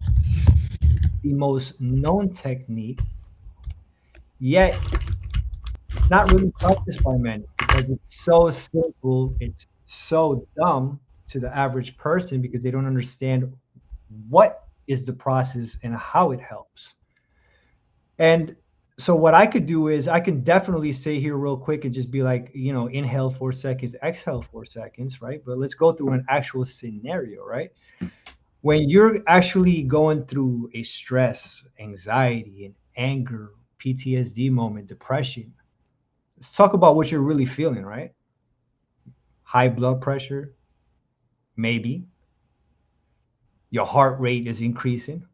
the most known technique, yet not really practiced by many because it's so simple, it's so dumb to the average person because they don't understand what is the process and how it helps. And so what I could do is I can definitely say here real quick and just be like, inhale 4 seconds, exhale 4 seconds, right? But let's go through an actual scenario, right? When you're actually going through a stress, anxiety, and anger, PTSD moment, depression, let's talk about what you're really feeling, right? High blood pressure, maybe. Your heart rate is increasing.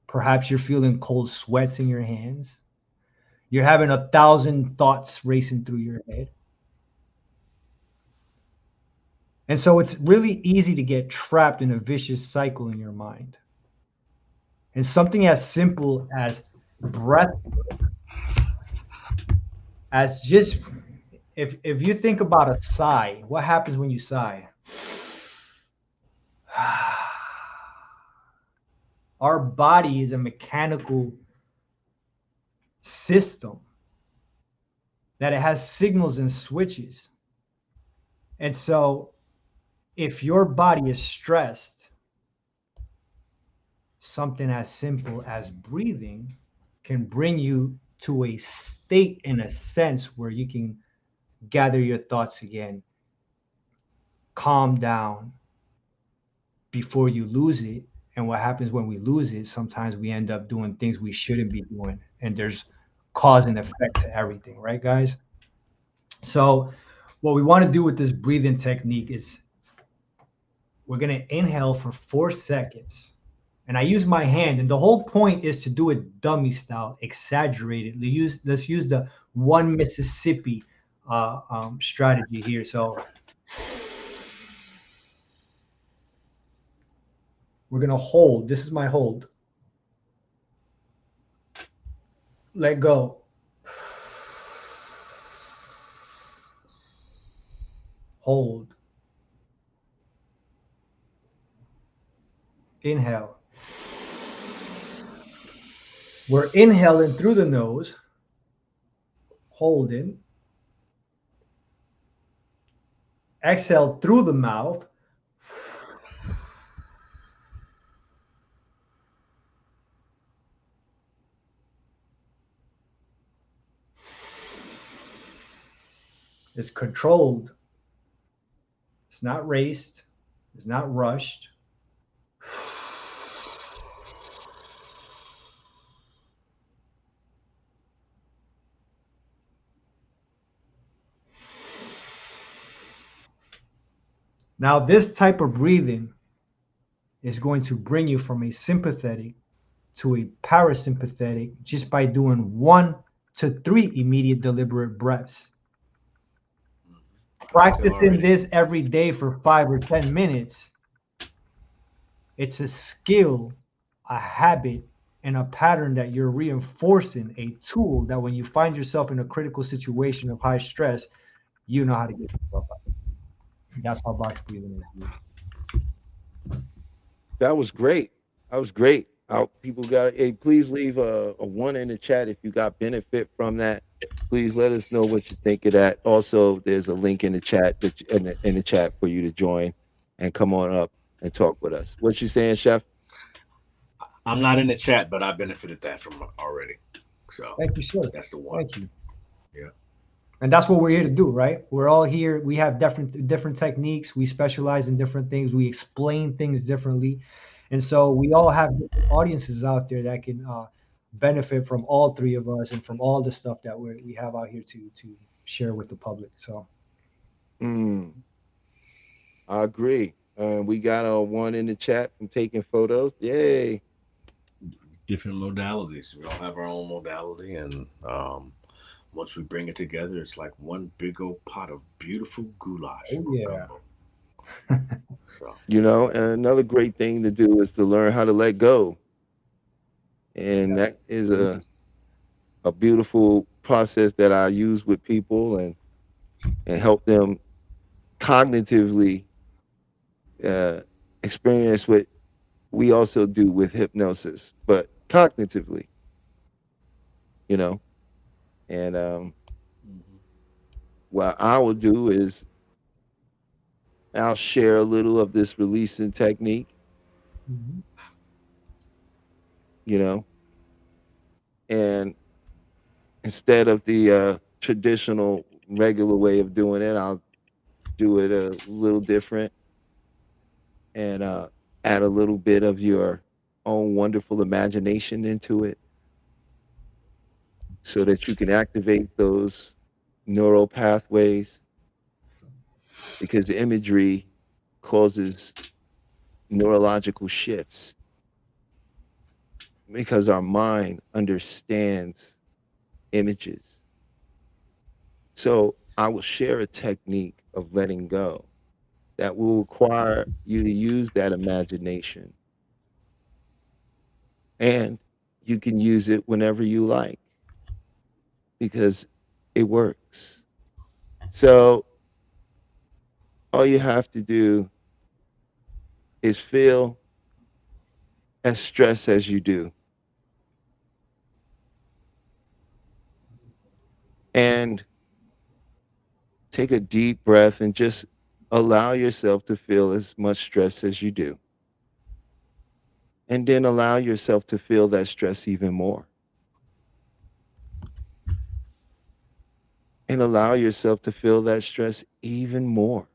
Perhaps you're feeling cold sweats in your hands. You're having 1,000 thoughts racing through your head. And so it's really easy to get trapped in a vicious cycle in your mind. And something as simple as breath, as just if you think about a sigh, what happens when you sigh? Our body is a mechanical system that it has signals and switches. And so if your body is stressed, something as simple as breathing can bring you to a state, in a sense, where you can gather your thoughts again, calm down before you lose it. And what happens when we lose it, sometimes we end up doing things we shouldn't be doing. And there's cause and effect to everything, right, guys? So, what we want to do with this breathing technique is we're going to inhale for 4 seconds. And I use my hand, and the whole point is to do it dummy style, exaggerated. Let's use the one Mississippi strategy here. So we're gonna hold. This is my hold. Let go. Hold. Inhale. We're inhaling through the nose, holding. Exhale through the mouth. It's controlled. It's not raced. It's not rushed. Now, this type of breathing is going to bring you from a sympathetic to a parasympathetic just by doing 1 to 3 immediate deliberate breaths. Practicing this every day for 5 or 10 minutes, it's a skill, a habit, and a pattern that you're reinforcing, a tool that when you find yourself in a critical situation of high stress, you know how to get yourself out. That's how box breathing is used. That was great. That was great. People got. Hey, please leave a one in the chat if you got benefit from that. Please let us know what you think of that. Also, there's a link in the chat in the chat for you to join and come on up and talk with us. What you saying, Chef? I'm not in the chat, but I benefited that from already. So Thank you, sir. That's the one. Thank you. Yeah. And that's what we're here to do, right? We're all here. We have different techniques. We specialize in different things. We explain things differently. And so we all have audiences out there that can benefit from all three of us and from all the stuff that we have out here to share with the public. So I agree. We got a one in the chat from taking photos. Yay. Different modalities. We all have our own modality, and once we bring it together, it's like one big old pot of beautiful goulash. Oh, yeah. So You know, and another great thing to do is to learn how to let go. And that is a beautiful process that I use with people and help them cognitively experience what we also do with hypnosis, but cognitively, you know. And what I will do is I'll share a little of this releasing technique, you know, and instead of the traditional regular way of doing it, I'll do it a little different and add a little bit of your own wonderful imagination into it so that you can activate those neural pathways, because the imagery causes neurological shifts because our mind understands images. So I will share a technique of letting go that will require you to use that imagination. And you can use it whenever you like because it works. So all you have to do is feel as stressed as you do. And take a deep breath and just allow yourself to feel as much stress as you do. And then allow yourself to feel that stress even more. And allow yourself to feel that stress even more.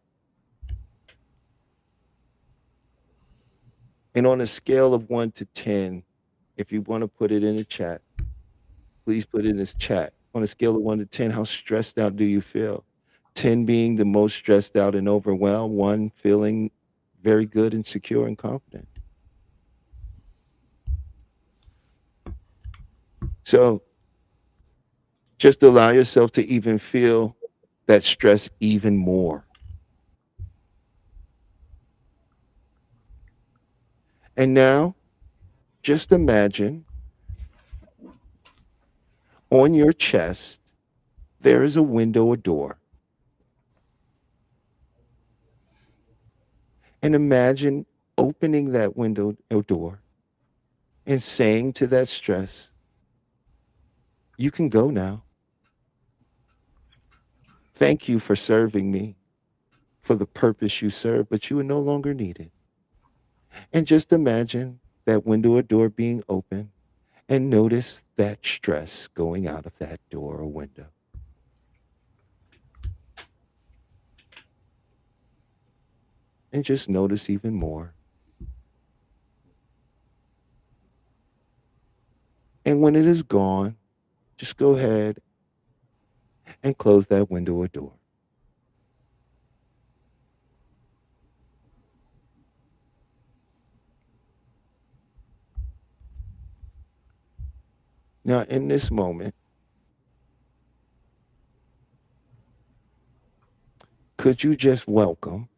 And on a scale of 1 to 10, if you want to put it in the chat, please put it in this chat. On a scale of 1 to 10, how stressed out do you feel? 10 being the most stressed out and overwhelmed, 1 feeling very good and secure and confident. So just allow yourself to even feel that stress even more. And now, just imagine on your chest, there is a window or door. And imagine opening that window or door and saying to that stress, you can go now. Thank you for serving me for the purpose you serve, but you are no longer needed. And just imagine that window or door being open and notice that stress going out of that door or window. And just notice even more. And when it is gone, just go ahead and close that window or door. Now, in this moment, could you just welcome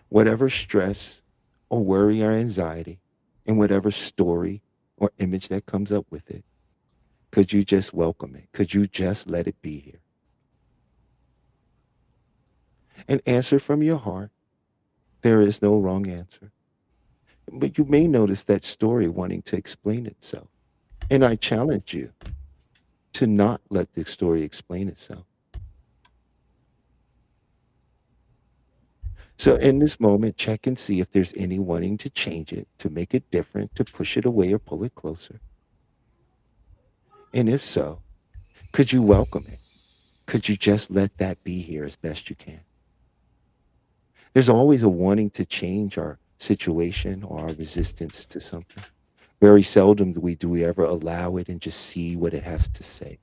whatever stress or worry or anxiety and whatever story or image that comes up with it? Could you just welcome it? Could you just let it be here? And answer from your heart. There is no wrong answer. But you may notice that story wanting to explain itself. And I challenge you to not let the story explain itself. So in this moment, check and see if there's any wanting to change it, to make it different, to push it away or pull it closer. And if so, could you welcome it? Could you just let that be here as best you can? There's always a wanting to change our situation or our resistance to something. Very seldom do we ever allow it and just see what it has to say.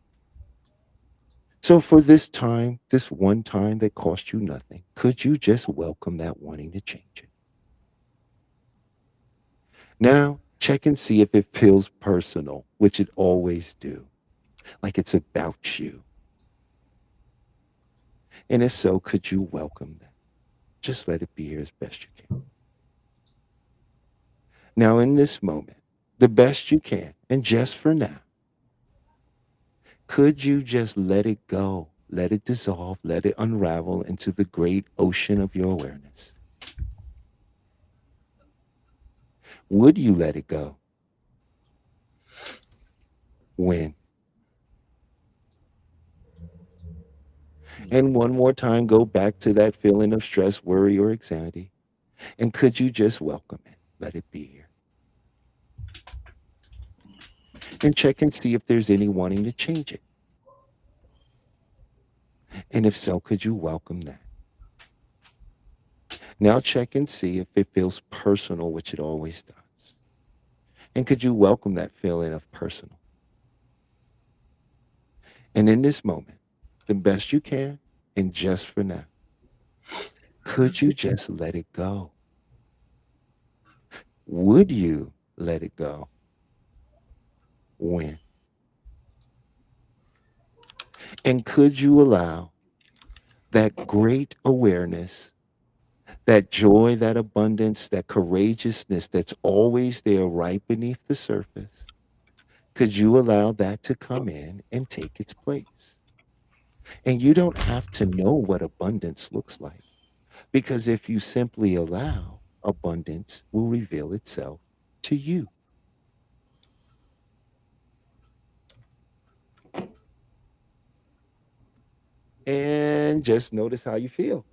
So for this time, this one time that cost you nothing, could you just welcome that wanting to change it? Now, check and see if it feels personal, which it always do, like it's about you. And if so, could you welcome that? Just let it be here as best you can. Now, in this moment, the best you can, and just for now, could you just let it go, let it dissolve, let it unravel into the great ocean of your awareness? Would you let it go? When? And one more time, go back to that feeling of stress, worry, or anxiety. And could you just welcome it? Let it be here. And check and see if there's any wanting to change it. And if so, could you welcome that? Now check and see if it feels personal, which it always does. And could you welcome that feeling of personal? And in this moment, the best you can, and just for now, could you just let it go? Would you let it go? When? And could you allow that great awareness, that joy, that abundance, that courageousness that's always there right beneath the surface, could you allow that to come in and take its place? And you don't have to know what abundance looks like, because if you simply allow, abundance will reveal itself to you. And just notice how you feel.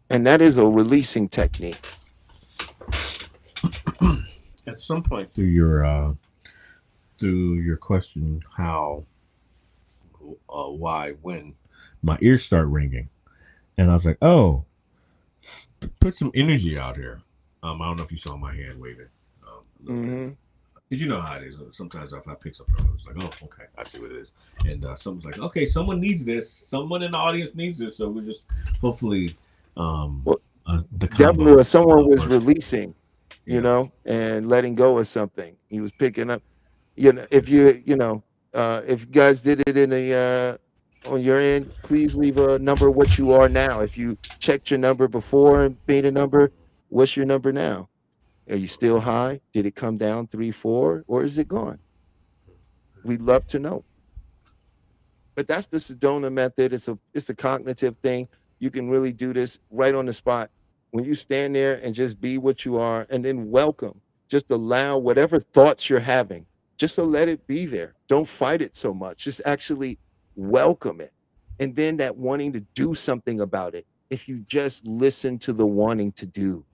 And that is a releasing technique. At some point through your question, how, why, when, my ears start ringing, and I was like, oh, put some energy out here. I don't know if you saw my hand waving a little bit. Hmm. Because you know how it is. Sometimes if I pick something up, it's like, oh, okay, I see what it is. And someone's like, okay, someone needs this. Someone in the audience needs this. So we're just hopefully Well, the definitely, combo if someone was works. releasing, Yeah. and letting go of something, he was picking up. If if you guys did it in a on your end, please leave a number what you are now. If you checked your number before and made a number, what's your number now? Are you still high? Did it come down 3, 4, or is it gone? We'd love to know. But that's the Sedona method. It's a cognitive thing. You can really do this right on the spot. When you stand there and just be what you are and then welcome, just allow whatever thoughts you're having, just to let it be there. Don't fight it so much. Just actually welcome it. And then that wanting to do something about it. If you just listen to the wanting to do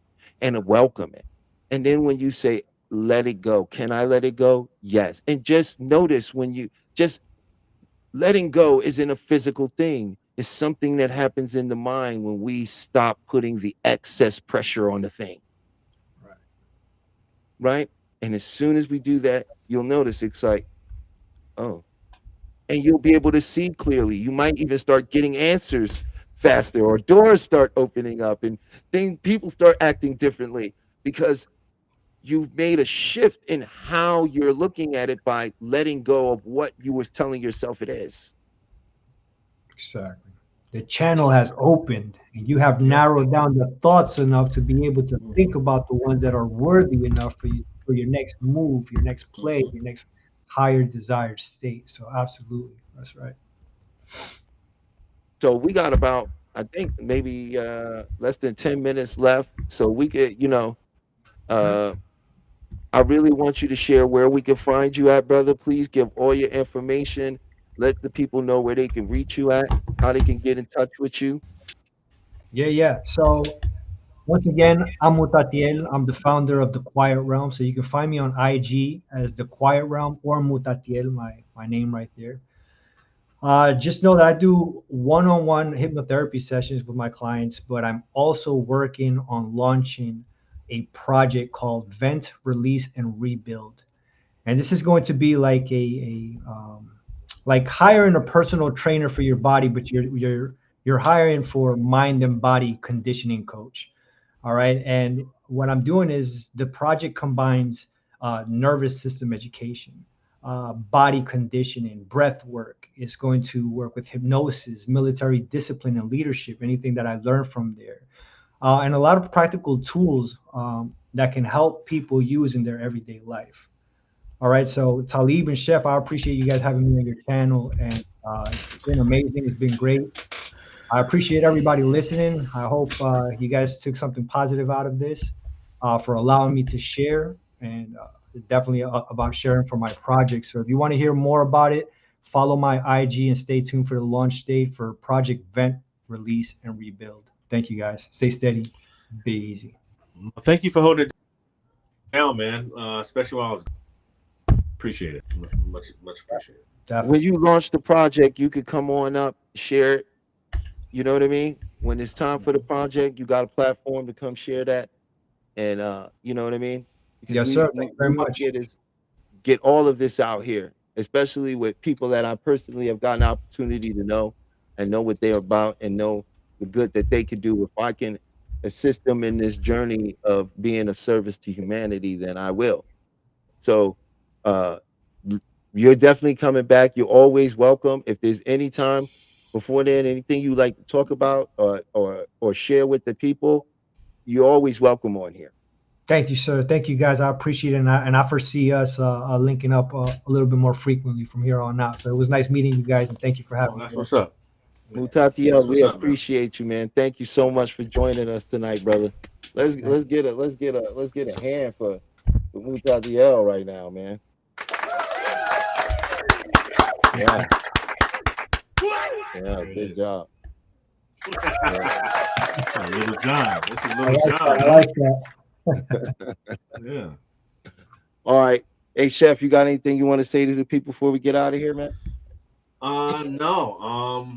and welcome it. And then when you say, let it go, can I let it go? Yes. And just notice when you just letting go isn't a physical thing. It's something that happens in the mind when we stop putting the excess pressure on the thing, Right. right? And as soon as we do that, you'll notice it's like, oh, and you'll be able to see clearly. You might even start getting answers faster, or doors start opening up, and people start acting differently because you've made a shift in how you're looking at it by letting go of what you was telling yourself it is. Exactly. The channel has opened, and you have Yeah. narrowed down the thoughts enough to be able to think about the ones that are worthy enough for you for your next move, your next play, Mm-hmm. your next higher desired state. So absolutely, that's right. So we got about, I think, maybe less than 10 minutes left. So we could, uh, I really want you to share where we can find you at, brother. Please give all your information. Let the people know where they can reach you at, how they can get in touch with you. Yeah, yeah. So once again, I'm Mutatiel. I'm the founder of the Quiet Realm. So you can find me on IG as the Quiet Realm or Mutatiel, my name right there. Just know that I do one-on-one hypnotherapy sessions with my clients, but I'm also working on launching a project called Vent, Release, and Rebuild. And this is going to be like like hiring a personal trainer for your body, but you're hiring for mind and body conditioning coach. All right. And what I'm doing is the project combines nervous system education, body conditioning, breath work. It's going to work with hypnosis, military discipline, and leadership, anything that I learned from there. And a lot of practical tools that can help people use in their everyday life. All right. So, Talib and Chef, I appreciate you guys having me on your channel. And it's been amazing. It's been great. I appreciate everybody listening. I hope you guys took something positive out of this for allowing me to share and definitely about sharing for my project. So if you want to hear more about it, follow my IG and stay tuned for the launch date for Project Vent, Release, and Rebuild. Thank you guys. Stay steady. Be easy. Thank you for holding it down, man. Especially while I was appreciate it. Much appreciated. When Definitely. you launch the project, you could come on up, share it. You know what I mean? When it's time for the project, you got a platform to come share that. And you know what I mean? Because Yes, we sir. we, Thank you we very want to much. get all of this out here, especially with people that I personally have gotten opportunity to know and know what they're about and know the good that they could do. If I can assist them in this journey of being of service to humanity, then I will. So uh l- you're definitely coming back. You're always welcome. If there's any time before then, anything you like to talk about or share with the people, you're always welcome on here. Thank you, sir. Thank you, guys. I appreciate it, and I foresee us linking up a little bit more frequently from here on out. So it was nice meeting you guys, and thank you for Oh, having that's me. what's up. Yeah. Mutatiel, That's we what's up, man. appreciate you, man. Thank you so much for joining us tonight, brother. Let's get a hand for Mutatiel right now, man. Yeah, yeah, There it good is. job. Yeah. Little John. This is I Little like John, that. I huh? like that. Yeah. All right. Hey, Chef, you got anything you want to say to the people before we get out of here, man? No.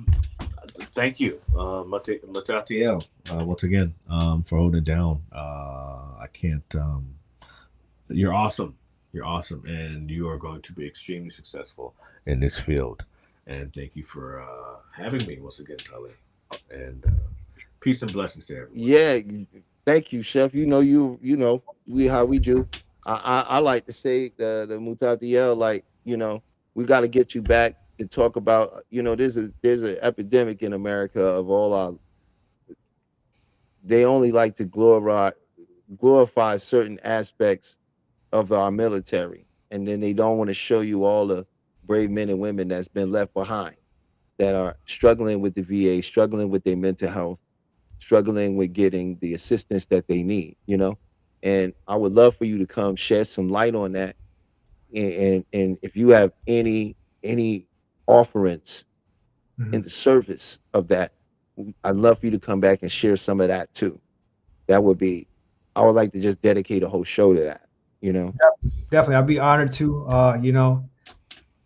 Thank you, Matatiel, once again, for holding it down. I can't. You're awesome. You're awesome, and you are going to be extremely successful in this field. And thank you for having me once again, Tali. And peace and blessings to everyone. Yeah, thank you, Chef. You know, we how we do. I like to say the Mutatiel, like, we got to get you back to talk about, there's an epidemic in America of all our, they only like to glorify certain aspects of our military, and then they don't want to show you all the brave men and women that's been left behind, that are struggling with the VA, struggling with their mental health, struggling with getting the assistance that they need. And I would love for you to come shed some light on that. And if you have any offerings in Mhm. the service of that, I'd love for you to come back and share some of that too. That would be, I would like to just dedicate a whole show to that. Definitely, I'd be honored to.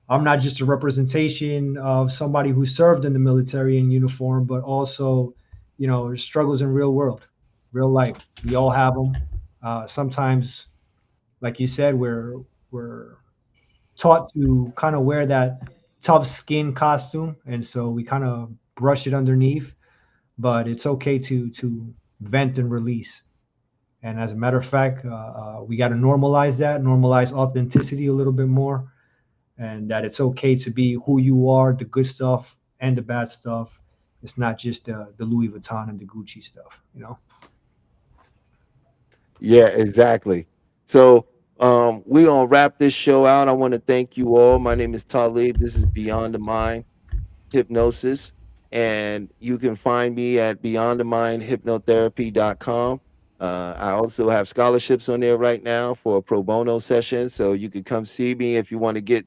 I'm not just a representation of somebody who served in the military in uniform, but also, there's struggles in real world, real life. We all have them. Sometimes, like you said, we're taught to kind of wear that tough skin costume, and so we kind of brush it underneath. But it's okay to vent and release. And as a matter of fact, we got to normalize that, normalize authenticity a little bit more, and that it's okay to be who you are, the good stuff and the bad stuff. It's not just the Louis Vuitton and the Gucci stuff. Yeah, exactly. So we're gonna wrap this show out. I want to thank you all. My name is Talib. This is Beyond the Mind Hypnosis. And you can find me at beyondthemindhypnotherapy.com. I also have scholarships on there right now for a pro bono session. So you can come see me if you want to get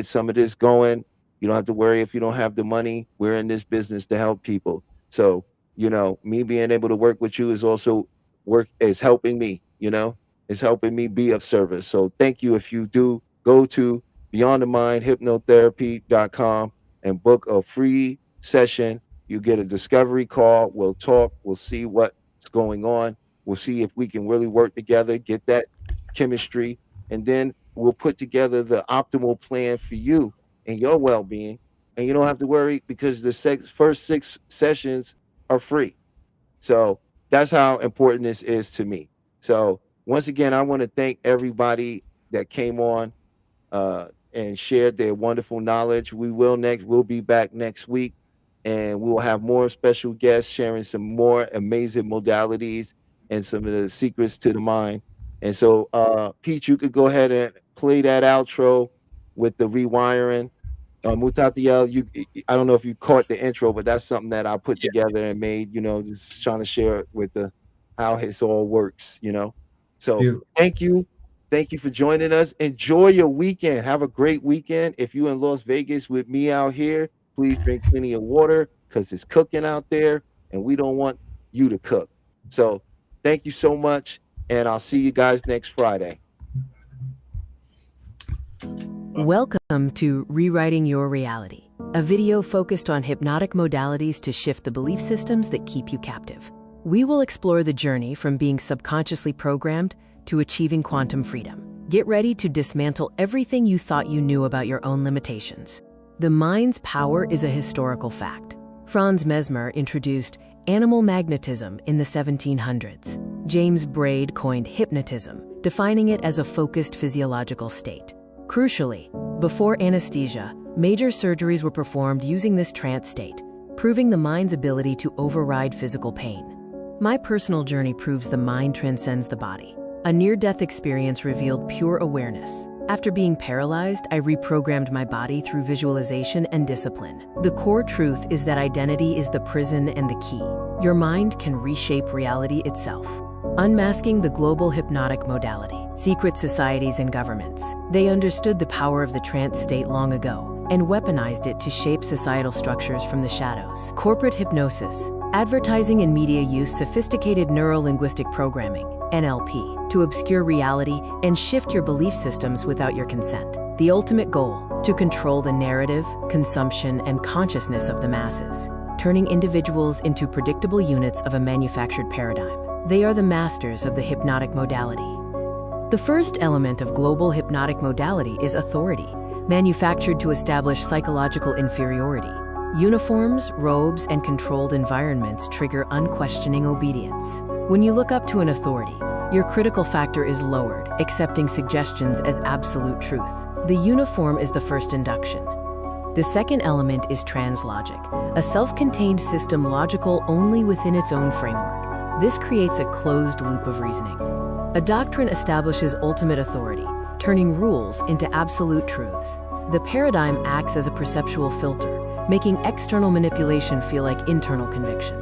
some of this going. You don't have to worry if you don't have the money. We're in this business to help people. So, me being able to work with you is also is helping me, is helping me be of service. So thank you. If you do, go to beyondthemindhypnotherapy.com and book a free session. You get a discovery call. We'll talk. We'll see what's going on. We'll see if we can really work together, get that chemistry, and then we'll put together the optimal plan for you and your well-being. And you don't have to worry because the first 6 sessions are free. So that's how important this is to me. So once again, I want to thank everybody that came on and shared their wonderful knowledge. We'll be back next week, and we'll have more special guests sharing some more amazing modalities and some of the secrets to the mind. And so, Pete, you could go ahead and play that outro with the rewiring. Mutatiel, I don't know if you caught the intro, but that's something that I put together and made, just trying to share it with how it all works. So Beautiful. thank you. Thank you for joining us. Enjoy your weekend. Have a great weekend. If you're in Las Vegas with me out here, please drink plenty of water because it's cooking out there and we don't want you to cook. So thank you so much. And I'll see you guys next Friday. Welcome to Rewriting Your Reality, a video focused on hypnotic modalities to shift the belief systems that keep you captive. We will explore the journey from being subconsciously programmed to achieving quantum freedom. Get ready to dismantle everything you thought you knew about your own limitations. The mind's power is a historical fact. Franz Mesmer introduced animal magnetism in the 1700s. James Braid coined hypnotism, defining it as a focused physiological state. Crucially, before anesthesia, major surgeries were performed using this trance state, proving the mind's ability to override physical pain. My personal journey proves the mind transcends the body. A near-death experience revealed pure awareness. After being paralyzed, I reprogrammed my body through visualization and discipline. The core truth is that identity is the prison and the key. Your mind can reshape reality itself. Unmasking the global hypnotic modality. Secret societies and governments. They understood the power of the trance state long ago and weaponized it to shape societal structures from the shadows. Corporate hypnosis. Advertising and media use sophisticated neuro-linguistic programming, NLP, to obscure reality and shift your belief systems without your consent. The ultimate goal, to control the narrative, consumption, and consciousness of the masses, turning individuals into predictable units of a manufactured paradigm. They are the masters of the hypnotic modality. The first element of global hypnotic modality is authority, manufactured to establish psychological inferiority. Uniforms, robes, and controlled environments trigger unquestioning obedience. When you look up to an authority, your critical factor is lowered, accepting suggestions as absolute truth. The uniform is the first induction. The second element is translogic, a self-contained system logical only within its own framework. This creates a closed loop of reasoning. A doctrine establishes ultimate authority, turning rules into absolute truths. The paradigm acts as a perceptual filter, making external manipulation feel like internal conviction.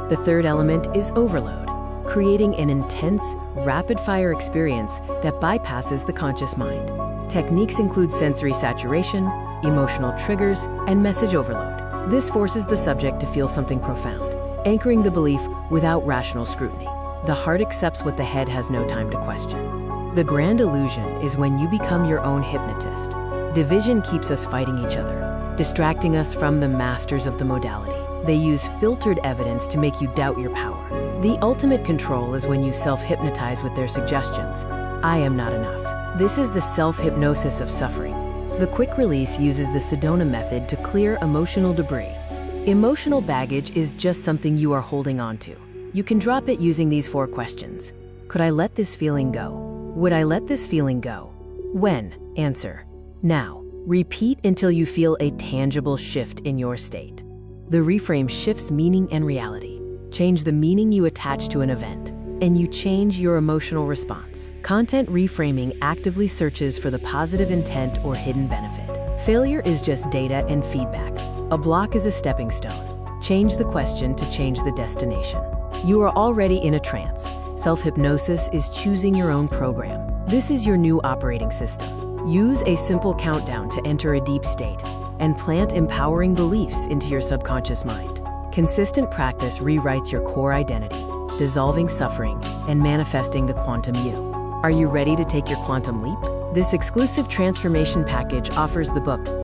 The third element is overload, creating an intense, rapid-fire experience that bypasses the conscious mind. Techniques include sensory saturation, emotional triggers, and message overload. This forces the subject to feel something profound, anchoring the belief without rational scrutiny. The heart accepts what the head has no time to question. The grand illusion is when you become your own hypnotist. Division keeps us fighting each other, distracting us from the masters of the modality. They use filtered evidence to make you doubt your power. The ultimate control is when you self-hypnotize with their suggestions. I am not enough. This is the self-hypnosis of suffering. The quick release uses the Sedona method to clear emotional debris. Emotional baggage is just something you are holding on to. You can drop it using these 4 questions. Could I let this feeling go? Would I let this feeling go? When? Answer. Now. Repeat until you feel a tangible shift in your state. The reframe shifts meaning and reality. Change the meaning you attach to an event, and you change your emotional response. Content reframing actively searches for the positive intent or hidden benefit. Failure is just data and feedback. A block is a stepping stone. Change the question to change the destination. You are already in a trance. Self-hypnosis is choosing your own program. This is your new operating system. Use a simple countdown to enter a deep state and plant empowering beliefs into your subconscious mind. Consistent practice rewrites your core identity, dissolving suffering and manifesting the quantum you. Are you ready to take your quantum leap? This exclusive transformation package offers the book